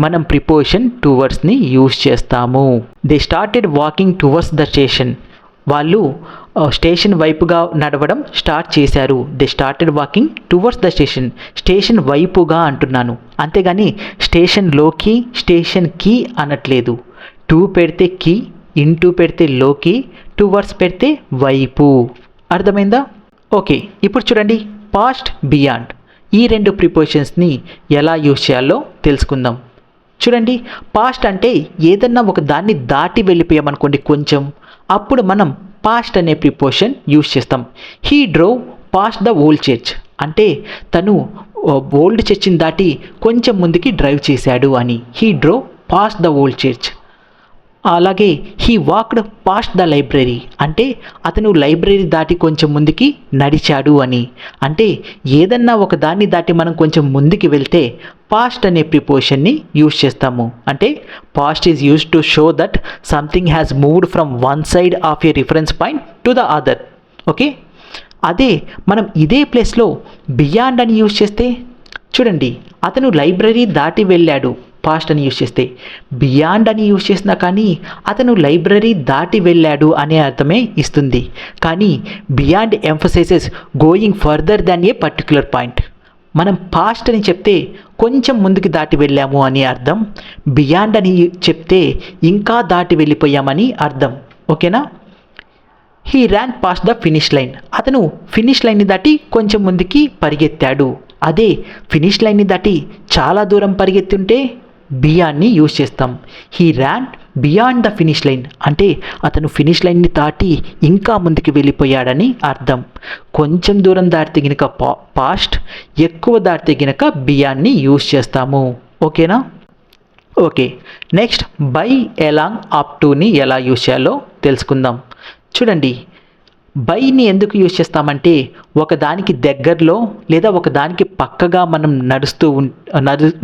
మనం ప్రిపోజిషన్ టువర్డ్స్ని యూజ్ చేస్తాము. They started walking towards the station. వాళ్ళు స్టేషన్ వైపుగా నడవడం స్టార్ట్ చేశారు. They started walking towards the station. Station వైపుగా అంటున్నాను, అంతేగాని స్టేషన్లోకి స్టేషన్కి అనట్లేదు. టు పెడితే కి, ఇంటూ పెడితే లోకి, టువర్డ్స్ పెడితే వైపు. అర్థమైందా? ఓకే, ఇప్పుడు చూడండి, పాస్ట్, బియాండ్ ఈ రెండు ప్రిపోజిషన్స్ని ఎలా యూజ్ చేయాలో తెలుసుకుందాం. చూడండి, పాస్ట్ అంటే ఏదన్నా ఒక దాన్ని దాటి వెళ్ళిపోయామనుకోండి కొంచెం, అప్పుడు మనం పాస్ట్ అనే ప్రిపోజిషన్ యూజ్ చేస్తాం. He drove past the old church అంటే తను ఓల్డ్ చర్చిని దాటి కొంచెం ముందుకి డ్రైవ్ చేశాడు అని. He drove past the old church. అలాగే he walked past the library అంటే అతను లైబ్రరీ దాటి కొంచెం ముందుకి నడిచాడు అని. అంటే ఏదన్నా ఒక దాన్ని దాటి మనం కొంచెం ముందుకి వెళ్తే పాస్ట్ అనే ప్రిపోజిషన్ని యూజ్ చేస్తాము. అంటే past is used to show that something has moved from one side of A reference point to the other. Okay, అదే మనం ఇదే ప్లేస్లో బియాండ్ అని యూజ్ చేస్తే చూడండి, అతను లైబ్రరీ దాటి వెళ్ళాడు పాస్ట్ అని యూజ్ చేస్తే. బియాండ్ అని యూజ్ చేసినా కానీ అతను లైబ్రరీ దాటి వెళ్ళాడు అనే అర్థమే ఇస్తుంది. కానీ బియాండ్ ఎంఫసైజెస్ గోయింగ్ ఫర్దర్ దాన్ ఏ పర్టిక్యులర్ పాయింట్. మనం పాస్ట్ అని చెప్తే కొంచెం ముందుకు దాటి వెళ్ళాము అని అర్థం. బియాండ్ అని చెప్తే ఇంకా దాటి వెళ్ళిపోయామని అర్థం. ఓకేనా? He Ryan past the finish line. అతను ఫినిష్ లైన్ని దాటి కొంచెం ముందుకి పరిగెత్తాడు. అదే ఫినిష్ లైన్ని దాటి చాలా దూరం పరిగెత్తుంటే బియాండ్ని యూజ్ చేస్తాం. He Ryan beyond the finish line అంటే అతను ఫినిష్ లైన్ని దాటి ఇంకా ముందుకు వెళ్ళిపోయాడని అర్థం. కొంచెం దూరం దాటితే గినక పాస్ట్, ఎక్కువ దాటితే గినక బియాండ్ని యూజ్ చేస్తాము. ఓకేనా? Okay, next by along up టుని ఎలా యూజ్ చేయాలో తెలుసుకుందాం. చూడండి, బైని ఎందుకు యూజ్ చేస్తామంటే ఒకదానికి దగ్గరలో లేదా ఒకదానికి పక్కగా మనం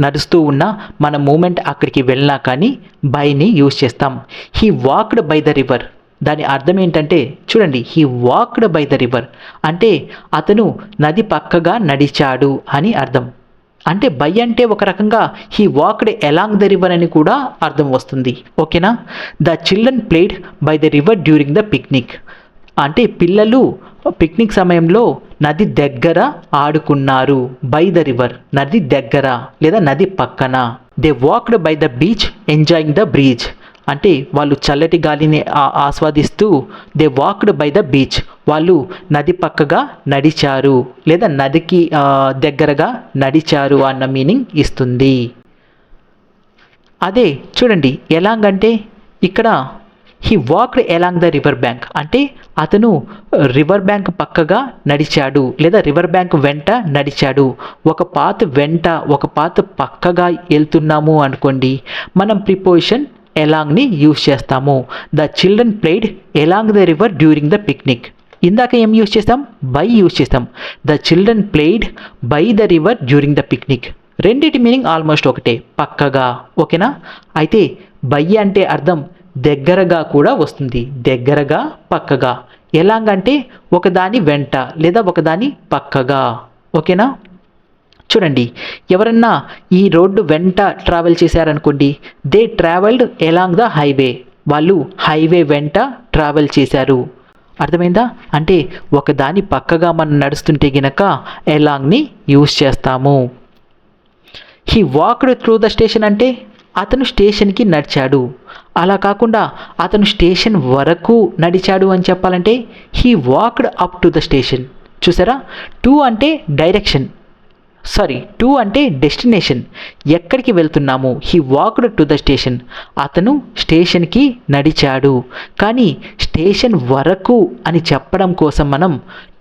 నడుస్తూ ఉన్న మన మూమెంట్ అక్కడికి వెళ్ళినా కానీ బైని యూజ్ చేస్తాం. He walked by the river, దాని అర్థం ఏంటంటే చూడండి, he walked by the river అంటే అతను నది పక్కగా నడిచాడు అని అర్థం. అంటే బై అంటే ఒక రకంగా he walked along the river అని కూడా అర్థం వస్తుంది. ఓకేనా. The children played by the river during the picnic అంటే పిల్లలు పిక్నిక్ సమయంలో నది దగ్గర ఆడుకున్నారు. బై ద రివర్ నది దగ్గర లేదా నది పక్కన. They walked by the beach enjoying the breeze అంటే వాళ్ళు చల్లటి గాలిని ఆస్వాదిస్తూ they walked by the beach వాళ్ళు నది పక్కగా నడిచారు లేదా నదికి దగ్గరగా నడిచారు అన్న మీనింగ్ ఇస్తుంది. అదే చూడండి, ఎలాంగ్ అంటే ఇక్కడ he walked along the river bank అంటే అతను రివర్ బ్యాంక్ పక్కగా నడిచాడు లేదా రివర్ బ్యాంక్ వెంట నడిచాడు. ఒక పాత్ వెంట ఒక పాత్ పక్కగా వెళ్తున్నాము అనుకోండి, మనం ప్రిపోజిషన్ ఎలాంగ్ని యూజ్ చేస్తాము. The children played along the river during the picnic. ఇందాక ఏం యూజ్ చేస్తాం? బై యూజ్ చేస్తాం. The children played by the river during the picnic. రెండిటి మీనింగ్ ఆల్మోస్ట్ ఒకటే, పక్కగా. ఓకేనా. అయితే బై అంటే అర్థం దగ్గరగా కూడా వస్తుంది. దగ్గరగా, పక్కగా. ఎలాంగ్ అంటే ఒకదాని వెంట లేదా ఒకదాని పక్కగా. ఓకేనా. చూడండి, ఎవరన్నా ఈ రోడ్డు వెంట ట్రావెల్ చేశారనుకోండి, they travelled along the highway. వాళ్ళు హైవే వెంట ట్రావెల్ చేశారు. అర్థమైందా? అంటే ఒకదాని పక్కగా మనం నడుస్తుంటే గినక ఎలాంగ్ని యూజ్ చేస్తాము. He walked through the station అంటే అతను స్టేషన్కి నడిచాడు. అలా కాకుండా అతను స్టేషన్ వరకు నడిచాడు అని చెప్పాలంటే he walked up to the station. చూసారా, టు అంటే డైరెక్షన్, టు అంటే డెస్టినేషన్, ఎక్కడికి వెళ్తున్నాము. He walked to the station, అతను స్టేషన్కి నడిచాడు. కానీ స్టేషన్ వరకు అని చెప్పడం కోసం మనం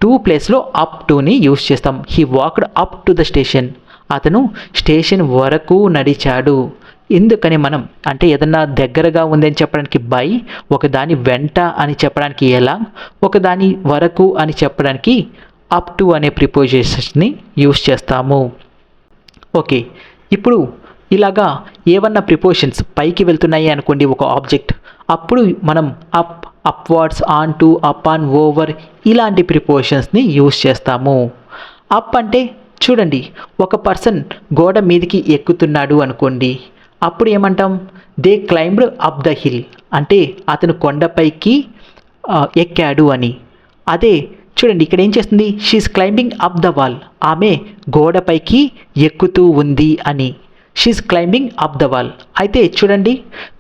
టు ప్లేస్లో అప్ టుని యూజ్ చేస్తాం. He walked up to the station, అతను స్టేషన్ వరకు నడిచాడు. ఎందుకని మనం అంటే ఏదన్నా దగ్గరగా ఉందని చెప్పడానికి బై, ఒకదాని వెంట అని చెప్పడానికి ఎలా, ఒకదాని వరకు అని చెప్పడానికి అప్ టు అనే ప్రిపోజిషన్ని యూజ్ చేస్తాము. ఓకే, ఇప్పుడు ఇలాగా ఏవన్నా ప్రిపోజిషన్స్ పైకి వెళ్తున్నాయి అనుకోండి ఒక ఆబ్జెక్ట్, అప్పుడు మనం up, upwards, on to, up on, over ఇలాంటి ప్రిపోజిషన్స్ని యూజ్ చేస్తాము. అప్ అంటే చూడండి, ఒక పర్సన్ గోడ మీదకి ఎక్కుతున్నాడు అనుకోండి, అప్పుడు ఏమంటాం? They climbed up the hill అంటే అతను కొండపైకి ఎక్కాడు అని. అదే చూడండి, ఇక్కడ ఏం చేస్తుంది? She's climbing up the wall, ఆమె గోడపైకి ఎక్కుతూ ఉంది అని. She's climbing up the wall. అయితే చూడండి,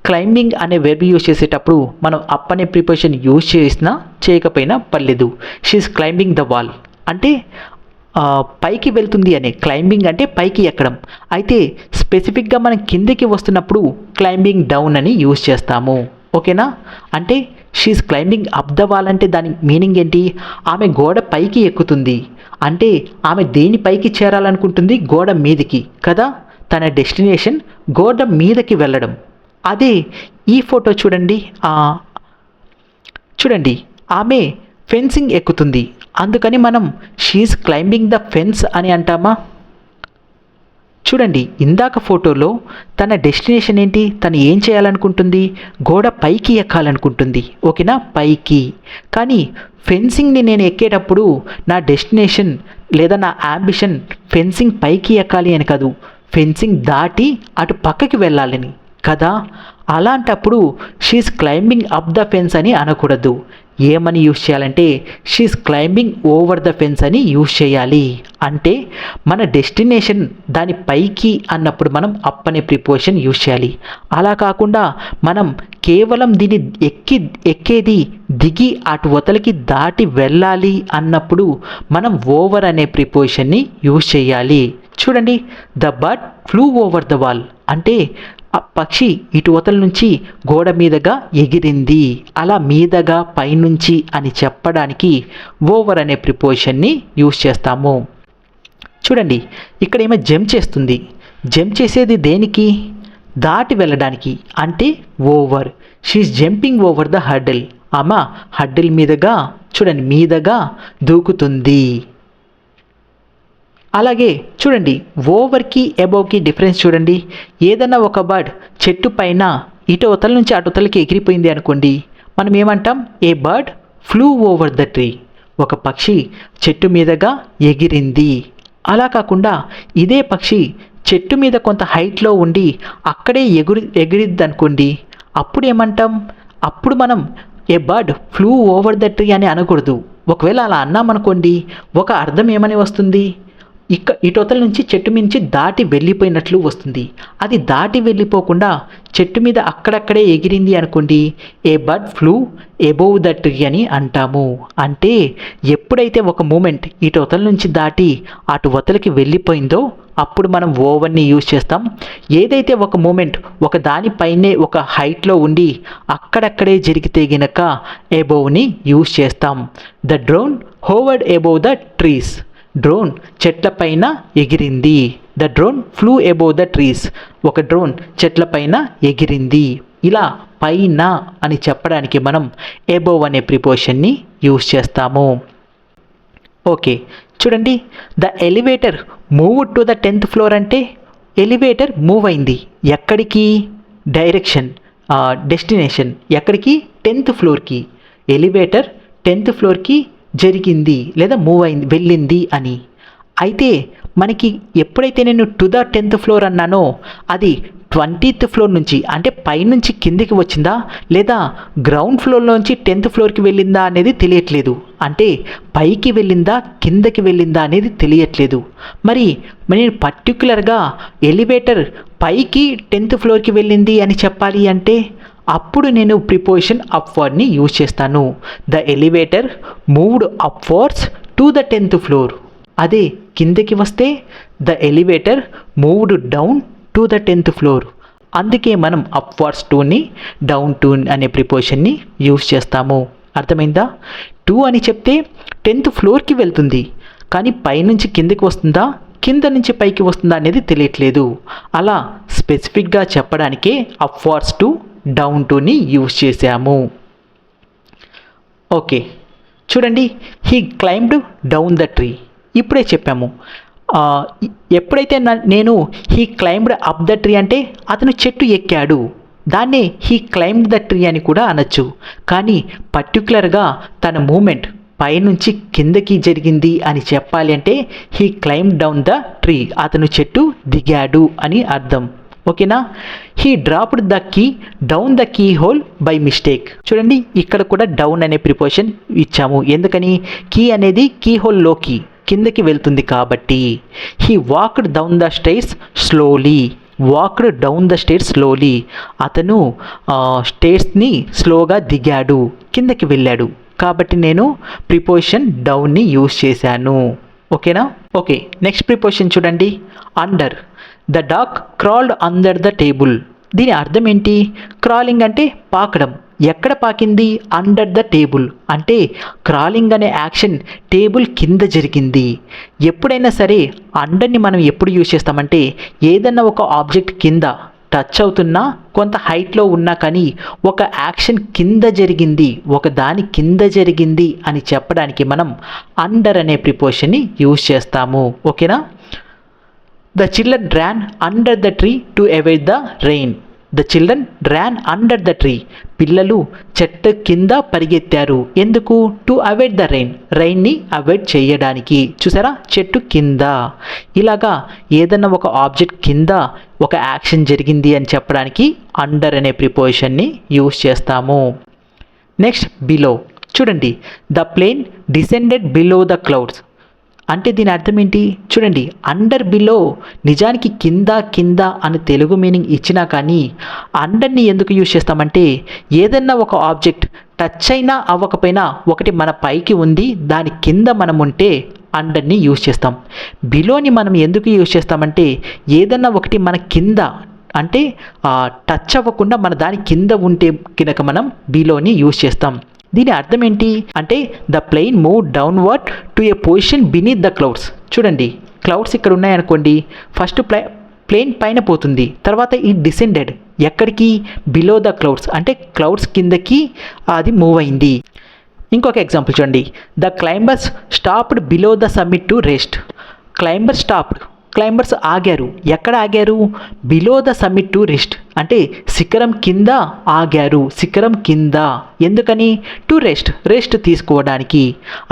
క్లైంబింగ్ అనే వెర్బ్ యూజ్ చేసేటప్పుడు మనం అప్ అనే ప్రిపోజిషన్ యూజ్ చేసినా చేయకపోయినా పర్లేదు. షీఈస్ క్లైంబింగ్ ద వాల్ అంటే పైకి వెళ్తుంది అనే. క్లైంబింగ్ అంటే పైకి ఎక్కడం. అయితే స్పెసిఫిక్గా మనం కిందికి వస్తున్నప్పుడు క్లైంబింగ్ డౌన్ అని యూజ్ చేస్తాము. ఓకేనా. అంటే she's climbing up the wall అంటే దాని మీనింగ్ ఏంటి? ఆమె గోడ పైకి ఎక్కుతుంది అంటే ఆమె దేని పైకి చేరాలనుకుంటుంది? గోడ మీదకి కదా. తన డెస్టినేషన్ గోడ మీదకి వెళ్ళడం. అదే ఈ ఫోటో చూడండి, ఆమె ఫెన్సింగ్ ఎక్కుతుంది, అందుకని మనం షీఈస్ క్లైంబింగ్ ద ఫెన్స్ అని అంటామా? చూడండి, ఇందాక ఫోటోలో తన డెస్టినేషన్ ఏంటి? తను ఏం చేయాలనుకుంటుంది? గోడ పైకి ఎక్కాలనుకుంటుంది. ఓకేనా, పైకి. కానీ ఫెన్సింగ్ని నేను ఎక్కేటప్పుడు నా డెస్టినేషన్ లేదా నా యాంబిషన్ ఫెన్సింగ్ పైకి ఎక్కాలి అని కాదు, ఫెన్సింగ్ దాటి అటు పక్కకి వెళ్ళాలని కదా. అలాంటప్పుడు she's climbing up the fence అని అనకూడదు. ఏమని యూజ్ చేయాలంటే she's climbing over the fence అని యూజ్ చేయాలి. అంటే మన డెస్టినేషన్ దాని పైకి అన్నప్పుడు మనం అప్ అనే ప్రిపోజిషన్ యూజ్ చేయాలి. అలా కాకుండా మనం కేవలం దీన్ని ఎక్కేది దిగి అటు వతలకి దాటి వెళ్ళాలి అన్నప్పుడు మనం ఓవర్ అనే ప్రిపోజిషన్ని యూజ్ చేయాలి. చూడండి, the bird flu over the wall అంటే ఆ పక్షి ఇటువతల నుంచి గోడ మీదగా ఎగిరింది. అలా మీదగా, పైనుంచి అని చెప్పడానికి ఓవర్ అనే ప్రిపోజిషన్ని యూజ్ చేస్తాము. చూడండి, ఇక్కడ ఏమో జంప్ చేస్తుంది. జంప్ చేసేది దేనికి? దాటి వెళ్ళడానికి, అంటే over. She's jumping over the hurdle. ఆమె హర్డిల్ మీదగా చూడండి మీదగా దూకుతుంది. అలాగే చూడండి ఓవర్కి అబోవ్కి డిఫరెన్స్ చూడండి. ఏదన్నా ఒక బర్డ్ చెట్టు పైన ఇటు అవతల నుంచి అటు అవతలకి ఎగిరిపోయింది అనుకోండి, మనం ఏమంటాం? ఏ bird flu over the tree. ఒక పక్షి చెట్టు మీదగా ఎగిరింది. అలా కాకుండా ఇదే పక్షి చెట్టు మీద కొంత హైట్లో ఉండి అక్కడే ఎగిరిద్ది అనుకోండి, అప్పుడు ఏమంటాం? అప్పుడు మనం ఏ bird flu over the tree అని అనకూడదు. ఒకవేళ అలా అన్నామనుకోండి, ఒక అర్థం ఏమని వస్తుంది? ఇటవతల నుంచి చెట్టు మించి దాటి వెళ్ళిపోయినట్లు వస్తుంది. అది దాటి వెళ్ళిపోకుండా చెట్టు మీద అక్కడక్కడే ఎగిరింది అనుకోండి, ఏ bird flu above the tree అని అంటాము. అంటే ఎప్పుడైతే ఒక మూమెంట్ ఇటవతల నుంచి దాటి అటు వతలకి వెళ్ళిపోయిందో అప్పుడు మనం ఓవర్ని యూజ్ చేస్తాం. ఏదైతే ఒక మూమెంట్ ఒక దానిపైనే ఒక హైట్లో ఉండి అక్కడక్కడే జరిగితే గినక ఎబోవ్ని యూజ్ చేస్తాం. The drone hovered above the trees. Drone చెట్లపైన ఎగిరింది. The drone flew above the trees. ఒక డ్రోన్ చెట్లపైన ఎగిరింది. ఇలా పైన అని చెప్పడానికి మనం అబోవ్ అనే ప్రిపోజిషన్ని యూజ్ చేస్తాము. ఓకే చూడండి, the elevator move to the 10th floor అంటే ఎలివేటర్ మూవ్ అయింది. ఎక్కడికి? డైరెక్షన్, డెస్టినేషన్ ఎక్కడికి? 10th ఫ్లోర్కి. ఎలివేటర్ 10th ఫ్లోర్కి జరిగింది లేదా మూవ్ అయింది, వెళ్ళింది అని. అయితే మనకి ఎప్పుడైతే నేను టు ద 10th ఫ్లోర్ అన్నానో అది 20th ఫ్లోర్ నుంచి అంటే పైనుంచి కిందికి వచ్చిందా లేదా గ్రౌండ్ ఫ్లోర్లోంచి 10th ఫ్లోర్కి వెళ్ళిందా అనేది తెలియట్లేదు. అంటే పైకి వెళ్ళిందా కిందకి వెళ్ళిందా అనేది తెలియట్లేదు. మరి నేను పర్టికులర్గా ఎలివేటర్ పైకి 10th ఫ్లోర్కి వెళ్ళింది అని చెప్పాలి అంటే అప్పుడు నేను ప్రిపోజిషన్ అప్వర్డ్ని యూజ్ చేస్తాను. The elevator moved upwards to the 10th floor. అదే కిందకి వస్తే the elevator moved down to the 10th floor. అందుకే మనం అప్వర్డ్స్ టూని డౌన్ టూ అనే ప్రిపోజిషన్ని యూజ్ చేస్తాము. అర్థమైందా? 2 అని చెప్తే 10th ఫ్లోర్కి వెళ్తుంది, కానీ పైనుంచి కిందకి వస్తుందా కింద నుంచి పైకి వస్తుందా అనేది తెలియట్లేదు. అలా స్పెసిఫిక్గా చెప్పడానికే అప్వర్డ్స్ టు డౌన్ టూని యూజ్ చేసాము. ఓకే చూడండి, he climbed down the tree. ఇప్పుడే చెప్పాము. ఎప్పుడైతే నేను he climbed up the tree అంటే అతను చెట్టు ఎక్కాడు, దాన్నే హీ క్లైంబ్డ్ ద ట్రీ అని కూడా అనొచ్చు. కానీ పర్టికులర్గా తన మూమెంట్ పైనుంచి కిందకి జరిగింది అని చెప్పాలి అంటే he climbed down the tree. అతను చెట్టు దిగాడు అని అర్థం. ఓకేనా? He dropped the key down the keyhole by mistake. చూడండి ఇక్కడ కూడా డౌన్ అనే ప్రిపోజిషన్ ఇచ్చాము. ఎందుకని? కీ అనేది కీ హోల్లోకి కిందకి వెళ్తుంది కాబట్టి. He walked down the stairs slowly. Walked down the stairs slowly. అతను స్టైర్స్ని స్లోగా దిగాడు, కిందకి వెళ్ళాడు. కాబట్టి నేను ప్రిపోజిషన్ డౌన్ని యూజ్ చేశాను. ఓకేనా? ఓకే నెక్స్ట్ ప్రిపోజిషన్ చూడండి, under. The dog crawled under the table. దీని అర్థం ఏంటి? క్రాలింగ్ అంటే పాకడం. ఎక్కడ పాకింది? Under the table. అంటే క్రాలింగ్ అనే యాక్షన్ టేబుల్ కింద జరిగింది. ఎప్పుడైనా సరే అండర్ని మనం ఎప్పుడు యూజ్ చేస్తామంటే ఏదన్నా ఒక ఆబ్జెక్ట్ కింద టచ్ అవుతున్నా కొంత హైట్లో ఉన్నా కానీ ఒక యాక్షన్ కింద జరిగింది, ఒక దాని కింద జరిగింది అని చెప్పడానికి మనం అండర్ అనే ప్రిపోజిషన్ని యూజ్ చేస్తాము. ఓకేనా? The children ran under the tree to avoid the rain. The children ran under the tree. పిల్లలు చెట్టు కింద పరిగెత్తారు. ఎందుకు? To avoid the rain. రెయిన్ని అవాయిడ్ చేయడానికి. చూసారా? చెట్టు కింద. ఇలాగా ఏదన్నా ఒక ఆబ్జెక్ట్ కింద ఒక యాక్షన్ జరిగింది అని చెప్పడానికి అండర్ అనే ప్రిపోజిషన్ని యూజ్ చేస్తాము. Next below. చూడండి, the plane descended below the clouds. అంటే దీని అర్థం ఏంటి? చూడండి, అండర్ బిలో నిజానికి కింద కింద అని తెలుగు మీనింగ్ ఇచ్చినా కానీ అండర్ని ఎందుకు యూజ్ చేస్తామంటే ఏదన్నా ఒక ఆబ్జెక్ట్ టచ్ అయినా అవ్వకపోయినా ఒకటి మన పైకి ఉంది, దాని కింద మనం ఉంటే అండర్ని యూజ్ చేస్తాం. బిలోని మనం ఎందుకు యూజ్ చేస్తామంటే ఏదన్నా ఒకటి మన కింద అంటే టచ్ అవ్వకుండా మన దాని కింద ఉంటే కనుక మనం బిలోని యూజ్ చేస్తాం. దీని అర్థం ఏంటి అంటే the plane move downward to a position beneath the clouds. చూడండి, క్లౌడ్స్ ఇక్కడ ఉన్నాయనుకోండి, ఫస్ట్ ప్లేన్ పైన పోతుంది, తర్వాత ఈ డిసెండెడ్ ఎక్కడికి, బిలో ద క్లౌడ్స్ అంటే క్లౌడ్స్ కిందకి అది మూవ్ అయింది. ఇంకొక ఎగ్జాంపుల్ చూడండి, the climbers stopped below the summit to rest. Climbers ఆగారు, ఎక్కడ ఆగారు, below the summit to rest అంటే శిఖరం కింద ఆగారు, శిఖరం కింద. ఎందుకని, టు రెస్ట్ తీసుకోవడానికి,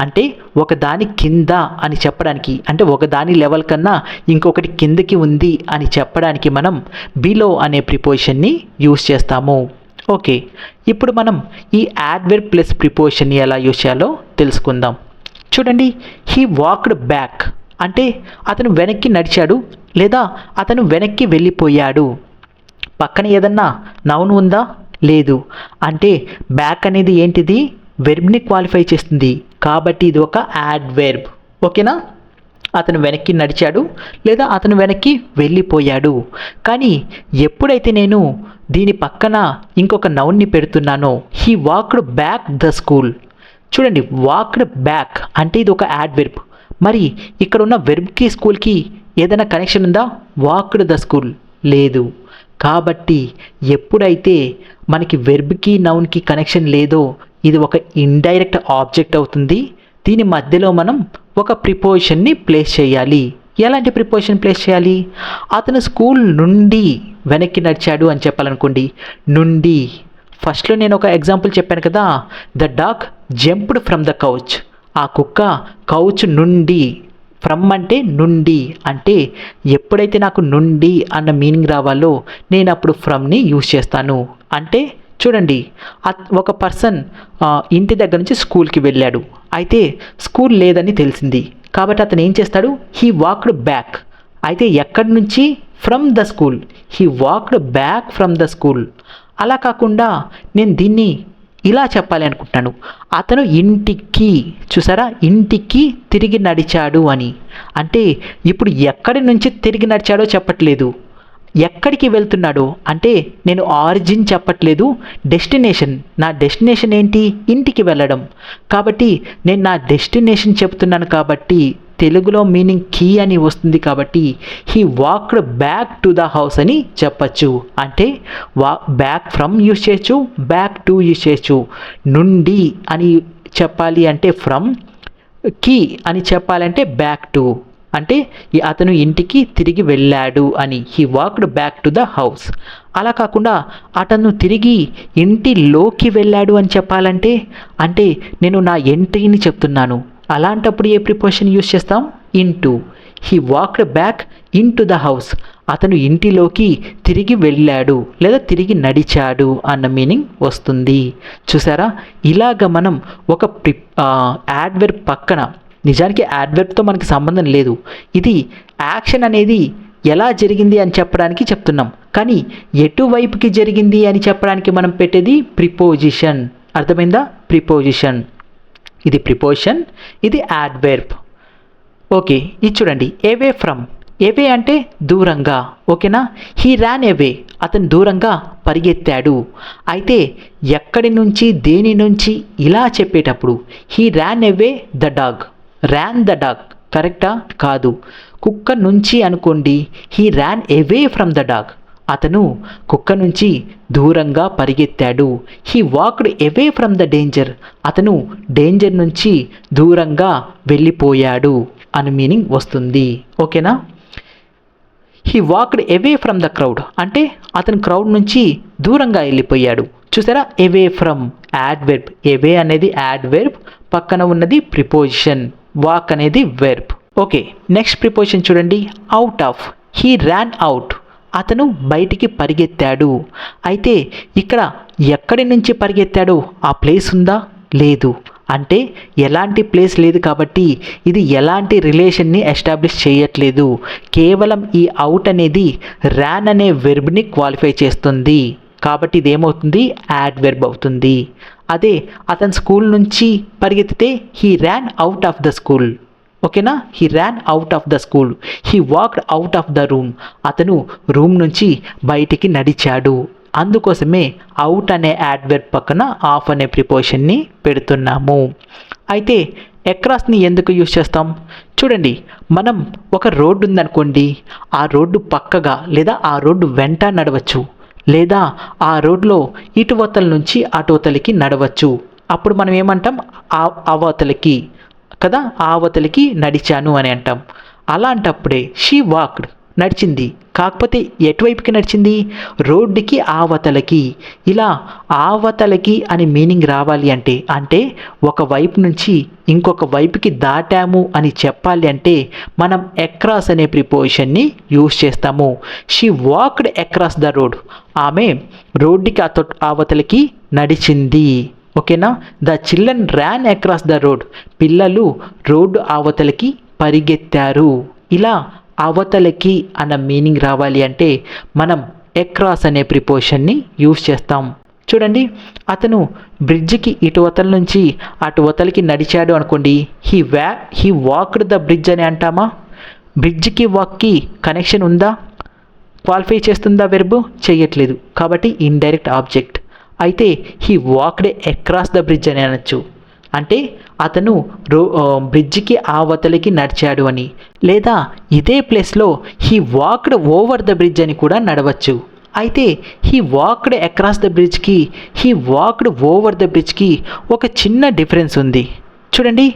అంటే ఒకదాని కింద అని చెప్పడానికి, అంటే ఒకదాని లెవెల్ కన్నా ఇంకొకటి కిందకి ఉంది అని చెప్పడానికి మనం బిలో అనే ప్రిపోజిషన్ని యూస్ చేస్తాము. ఓకే, ఇప్పుడు మనం ఈ యాడ్వర్బ్ ప్లస్ ప్రిపోజిషన్ని ఎలా యూస్ చేయాలో తెలుసుకుందాం. చూడండి, హీ వాక్డ్ బ్యాక్ అంటే అతను వెనక్కి నడిచాడు లేదా అతను వెనక్కి వెళ్ళిపోయాడు. పక్కన ఏదన్నా నౌన్ ఉందా, లేదు. అంటే బ్యాక్ అనేది ఏంటిది, వెర్బ్ని క్వాలిఫై చేస్తుంది కాబట్టి ఇది ఒక యాడ్వర్బ్. ఓకేనా, అతను వెనక్కి నడిచాడు లేదా అతను వెనక్కి వెళ్ళిపోయాడు. కానీ ఎప్పుడైతే నేను దీని పక్కన ఇంకొక నౌన్ని పెడుతున్నానో, he walked back the school. చూడండి, వాక్డ్ బ్యాక్ అంటే ఇది ఒక యాడ్వర్బ్. మరి ఇక్కడ ఉన్న వెర్బ్కి స్కూల్కి ఏదైనా కనెక్షన్ ఉందా, వాక్డ్ ద స్కూల్ లేదు. కాబట్టి ఎప్పుడైతే మనకి వెర్బ్కి నౌన్కి కనెక్షన్ లేదో ఇది ఒక ఇండైరెక్ట్ ఆబ్జెక్ట్ అవుతుంది. దీని మధ్యలో మనం ఒక ప్రిపోజిషన్ని ప్లేస్ చేయాలి. ఎలాంటి ప్రిపోజిషన్ ప్లేస్ చేయాలి, అతను స్కూల్ నుండి వెనక్కి నడిచాడు అని చెప్పాలనుకోండి, నుండి. ఫస్ట్లో నేను ఒక ఎగ్జాంపుల్ చెప్పాను కదా, the dog jumped from the couch. ఆ కుక్క కౌచ్ నుండి, ఫ్రమ్ అంటే నుండి, అంటే ఎప్పుడైతే నాకు నుండి అన్న మీనింగ్ రావాలో నేను అప్పుడు ఫ్రమ్ని యూజ్ చేస్తాను. అంటే చూడండి, ఒక పర్సన్ ఇంటి దగ్గర నుంచి స్కూల్కి వెళ్ళాడు, అయితే స్కూల్ లేదని తెలిసింది కాబట్టి అతను ఏం చేస్తాడు, హీ వాక్డ్ బ్యాక్. అయితే ఎక్కడి నుంచి, from the school, he walked back from the school. అలా కాకుండా నేను దీన్ని ఇలా చెప్పాలి అనుకుంటున్నాను, అతను ఇంటికి, చూసారా, ఇంటికి తిరిగి నడిచాడు అని. అంటే ఇప్పుడు ఎక్కడి నుంచి తిరిగి నడిచాడో చెప్పట్లేదు, ఎక్కడికి వెళ్తున్నాడో అంటే నేను ఆరిజిన్ చెప్పట్లేదు, డెస్టినేషన్. నా డెస్టినేషన్ ఏంటి, ఇంటికి వెళ్ళడం. కాబట్టి నేను నా డెస్టినేషన్ చెప్తున్నాను కాబట్టి తెలుగులో మీనింగ్ కీ అని వస్తుంది కాబట్టి he walked back to the house అని చెప్పచ్చు. అంటే బ్యాక్ ఫ్రమ్ యూస్ చేయొచ్చు, బ్యాక్ టు యూస్ చేయొచ్చు. నుండి అని చెప్పాలి అంటే ఫ్రమ్, కీ అని చెప్పాలంటే బ్యాక్ టు. అంటే అతను ఇంటికి తిరిగి వెళ్ళాడు అని, he walked back to the house. అలా కాకుండా అతను తిరిగి ఇంటిలోకి వెళ్ళాడు అని చెప్పాలంటే, అంటే నేను నా ఎంట్రీని చెప్తున్నాను, అలాంటప్పుడు ఏ ప్రిపోజిషన్ యూస్ చేస్తాం, into. He walked back into the house, అతను ఇంటిలోకి తిరిగి వెళ్ళాడు లేదా తిరిగి నడిచాడు అన్న మీనింగ్ వస్తుంది. చూసారా, ఇలాగ మనం ఒక యాడ్వర్బ్ పక్కన, నిజానికి యాడ్వర్బ్తో మనకి సంబంధం లేదు, ఇది యాక్షన్ అనేది ఎలా జరిగింది అని చెప్పడానికి చెప్తున్నాం, కానీ ఎటువైపుకి జరిగింది అని చెప్పడానికి మనం పెట్టేది ప్రిపోజిషన్. అర్థమైందా, ప్రిపోజిషన్. ఇది ప్రిపోజిషన్, ఇది యాడ్వర్బ్. ఓకే, ఇది చూడండి, అవే ఫ్రమ్. అవే అంటే దూరంగా. ఓకేనా, హీ ర్యాన్ అవే, అతను దూరంగా పరిగెత్తాడు. అయితే ఎక్కడి నుంచి, దేని నుంచి ఇలా చెప్పేటప్పుడు he ran away the dog. Ran the dog కరెక్టా, కాదు. కుక్క నుంచి అనుకోండి, he ran away from the dog, అతను కుక్క నుంచి దూరంగా పరిగెత్తాడు. He walked away from the danger, అతను డేంజర్ నుంచి దూరంగా వెళ్ళిపోయాడు అని మీనింగ్ వస్తుంది. ఓకేనా, he walked away from the crowd అంటే అతను క్రౌడ్ నుంచి దూరంగా వెళ్ళిపోయాడు. చూసారా, అవే ఫ్రమ్ యాడ్వర్బ్. అవే అనేది యాడ్వర్బ్, పక్కన ఉన్నది ప్రిపోజిషన్, వాక్ అనేది వెర్బ్. ఓకే, నెక్స్ట్ ప్రిపోజిషన్ చూడండి, out of. He ran out, అతను బయటికి పరిగెత్తాడు. అయితే ఇక్కడ ఎక్కడి నుంచి పరిగెత్తాడో ఆ ప్లేస్ ఉందా, లేదు. అంటే ఎలాంటి ప్లేస్ లేదు కాబట్టి ఇది ఎలాంటి రిలేషన్ని ఎస్టాబ్లిష్ చేయట్లేదు. కేవలం ఈ అవుట్ అనేది ర్యాన్ అనే వెర్బ్ని క్వాలిఫై చేస్తుంది కాబట్టి ఇది ఏమవుతుంది, యాడ్వర్బ్ అవుతుంది. అదే అతను స్కూల్ నుంచి పరిగెత్తితే he ran out of the school. ఓకేనా, he ran out of the school. He walked out of the room, అతను రూమ్ నుంచి బయటికి నడిచాడు. అందుకోసమే అవుట్ అనే యాడ్వర్బ్ పక్కన ఆఫ్ అనే ప్రిపోజిషన్ని పెడుతున్నాము. అయితే అక్రాస్ని ఎందుకు యూజ్ చేస్తాం? చూడండి, మనం ఒక రోడ్డు ఉందనుకోండి, ఆ రోడ్డు పక్కగా లేదా ఆ రోడ్డు వెంట నడవచ్చు, లేదా ఆ రోడ్లో ఇటువతల నుంచి అటువతలికి నడవచ్చు. అప్పుడు మనం ఏమంటాం? అవతలికి కదా, అవతలికి నడిచాను అని అంటాం. అలాంటప్పుడే షీ వాక్డ్, నడిచింది. కాకపోతే ఎటువైపుకి నడిచింది? రోడ్డుకి ఆవతలకి. ఇలా ఆవతలకి అని మీనింగ్ రావాలి అంటే ఒక వైపు నుంచి ఇంకొక వైపుకి దాటాము అని చెప్పాలి అంటే మనం అక్రాస్ అనే ప్రిపోజిషన్ని యూజ్ చేస్తాము. She walked across the road. ఆమె రోడ్డుకి ఆవతలకి నడిచింది. ఓకేనా? The children ran across the road. పిల్లలు రోడ్డు ఆవతలకి పరిగెత్తారు. ఇలా అవతలకి అన్న మీనింగ్ రావాలి అంటే మనం అక్రాస్ అనే ప్రిపోజిషన్ని యూజ్ చేస్తాం. చూడండి, అతను బ్రిడ్జికి ఇటువతల నుంచి అటువతలకి నడిచాడు అనుకోండి, హీ వాక్డ్ ద బ్రిడ్జ్ అని అంటామా? బ్రిడ్జికి వాక్కి కనెక్షన్ ఉందా? క్వాలిఫై చేస్తుందా వెర్బ్? చేయట్లేదు, కాబట్టి ఇండైరెక్ట్ ఆబ్జెక్ట్. అయితే he walked across the bridge అని అనొచ్చు, అంటే అతను బ్రిడ్జికి ఆవతలికి నడిచాడు అని. లేదా ఇదే ప్లేస్లో he walked over the bridge అని కూడా నడవచ్చు. అయితే హీ వాక్డ్ అక్రాస్ ద బ్రిడ్జ్కి హీ వాక్డ్ ఓవర్ ద బ్రిడ్జ్కి ఒక చిన్న డిఫరెన్స్ ఉంది. చూడండి,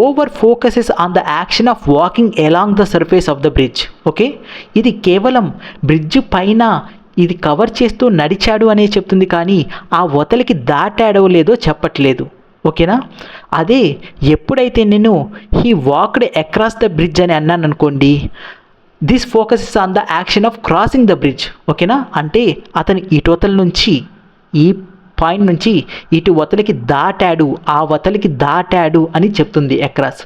over focuses on the action of walking along the surface of the bridge. Okay, ఇది కేవలం బ్రిడ్జ్ పైన ఇది కవర్ చేస్తూ నడిచాడు అనే చెప్తుంది, కానీ ఆ వతలికి దాటాడో లేదో చెప్పట్లేదు. ఓకేనా? అదే ఎప్పుడైతే నేను he walked across the bridge అని అన్నాను అనుకోండి, this focuses on the action of crossing the bridge. ఓకేనా? అంటే అతను ఇటువతల నుంచి ఈ పాయింట్ నుంచి ఇటు వతలికి దాటాడు, ఆ వతలికి దాటాడు అని చెప్తుంది అక్రాస్.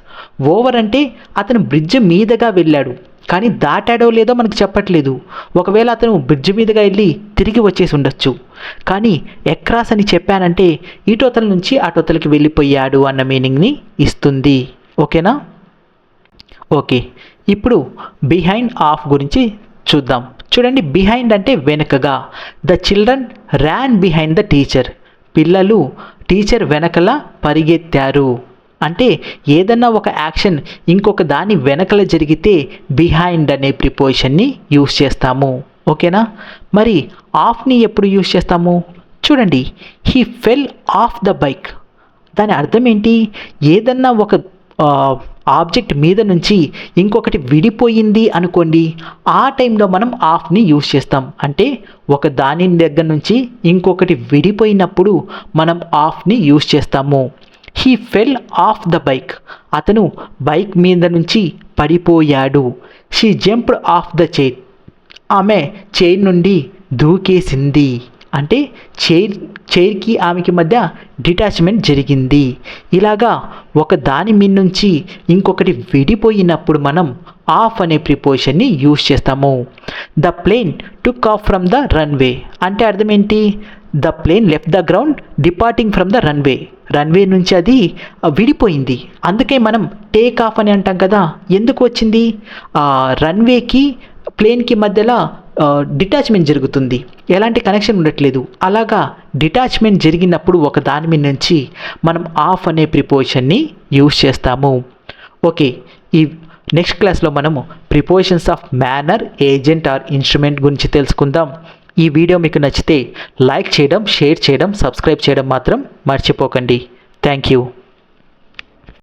ఓవర్ అంటే అతను బ్రిడ్జ్ మీదగా వెళ్ళాడు, కానీ దాటాడో లేదో మనకు చెప్పట్లేదు. ఒకవేళ అతను బ్రిడ్జ్ మీదుగా వెళ్ళి తిరిగి వచ్చేసి ఉండొచ్చు, కానీ అక్రాస్ అని చెప్పానంటే ఇటోతల నుంచి అటోతలకి వెళ్ళిపోయాడు అన్న మీనింగ్ని ఇస్తుంది. ఓకేనా? ఓకే, ఇప్పుడు బిహైండ్ ఆఫ్ గురించి చూద్దాం. చూడండి, బిహైండ్ అంటే వెనుకగా. The children ran behind the teacher. పిల్లలు టీచర్ వెనకల పరిగెత్తారు. అంటే ఏదన్నా ఒక యాక్షన్ ఇంకొక దాని వెనకల జరిగితే బిహైండ్ అనే ప్రిపోజిషన్ని యూజ్ చేస్తాము. ఓకేనా? మరి ఆఫ్ని ఎప్పుడు యూజ్ చేస్తాము? చూడండి, he fell of the bike. దాని అర్థం ఏంటి? ఏదన్నా ఒక ఆబ్జెక్ట్ మీద నుంచి ఇంకొకటి విడిపోయింది అనుకోండి, ఆ టైంలో మనం ఆఫ్ని యూజ్ చేస్తాం. అంటే ఒక దాని దగ్గర నుంచి ఇంకొకటి విడిపోయినప్పుడు మనం ఆఫ్ని యూజ్ చేస్తాము. He fell of the bike. అతను బైక్ మీద నుంచి పడిపోయాడు. She jumped of the chair. ఆమె చైర్ నుండి దూకేసింది. అంటే చైర్కి ఆమెకి మధ్య డిటాచ్మెంట్ జరిగింది. ఇలాగా ఒక దాని మీద నుంచి ఇంకొకటి విడిపోయినప్పుడు మనం ఆఫ్ అనే ప్రిపోజిషన్ని యూజ్ చేస్తాము. The plane took off from the runway. అంటే అర్థం ఏంటి? The plane left the ground departing from the runway. Runway నుంచి అది విడిపోయింది, అందుకే మనం టేక్ ఆఫ్ అని అంటాం కదా. ఎందుకు వచ్చింది? రన్వేకి ప్లేన్కి మధ్యలో డిటాచ్మెంట్ జరుగుతుంది, ఎలాంటి కనెక్షన్ ఉండట్లేదు. అలాగా డిటాచ్మెంట్ జరిగినప్పుడు ఒక దాని మీద నుంచి మనం ఆఫ్ అనే ప్రిపోజిషన్ని యూజ్ చేస్తాము. ఓకే, ఈ నెక్స్ట్ క్లాస్లో మనము prepositions of manner, agent or instrument గురించి తెలుసుకుందాం. ఈ వీడియో మీకు నచ్చితే లైక్ చేయడం, షేర్ చేయడం, సబ్స్క్రైబ్ చేయడం మాత్రం మర్చిపోకండి. Thank you.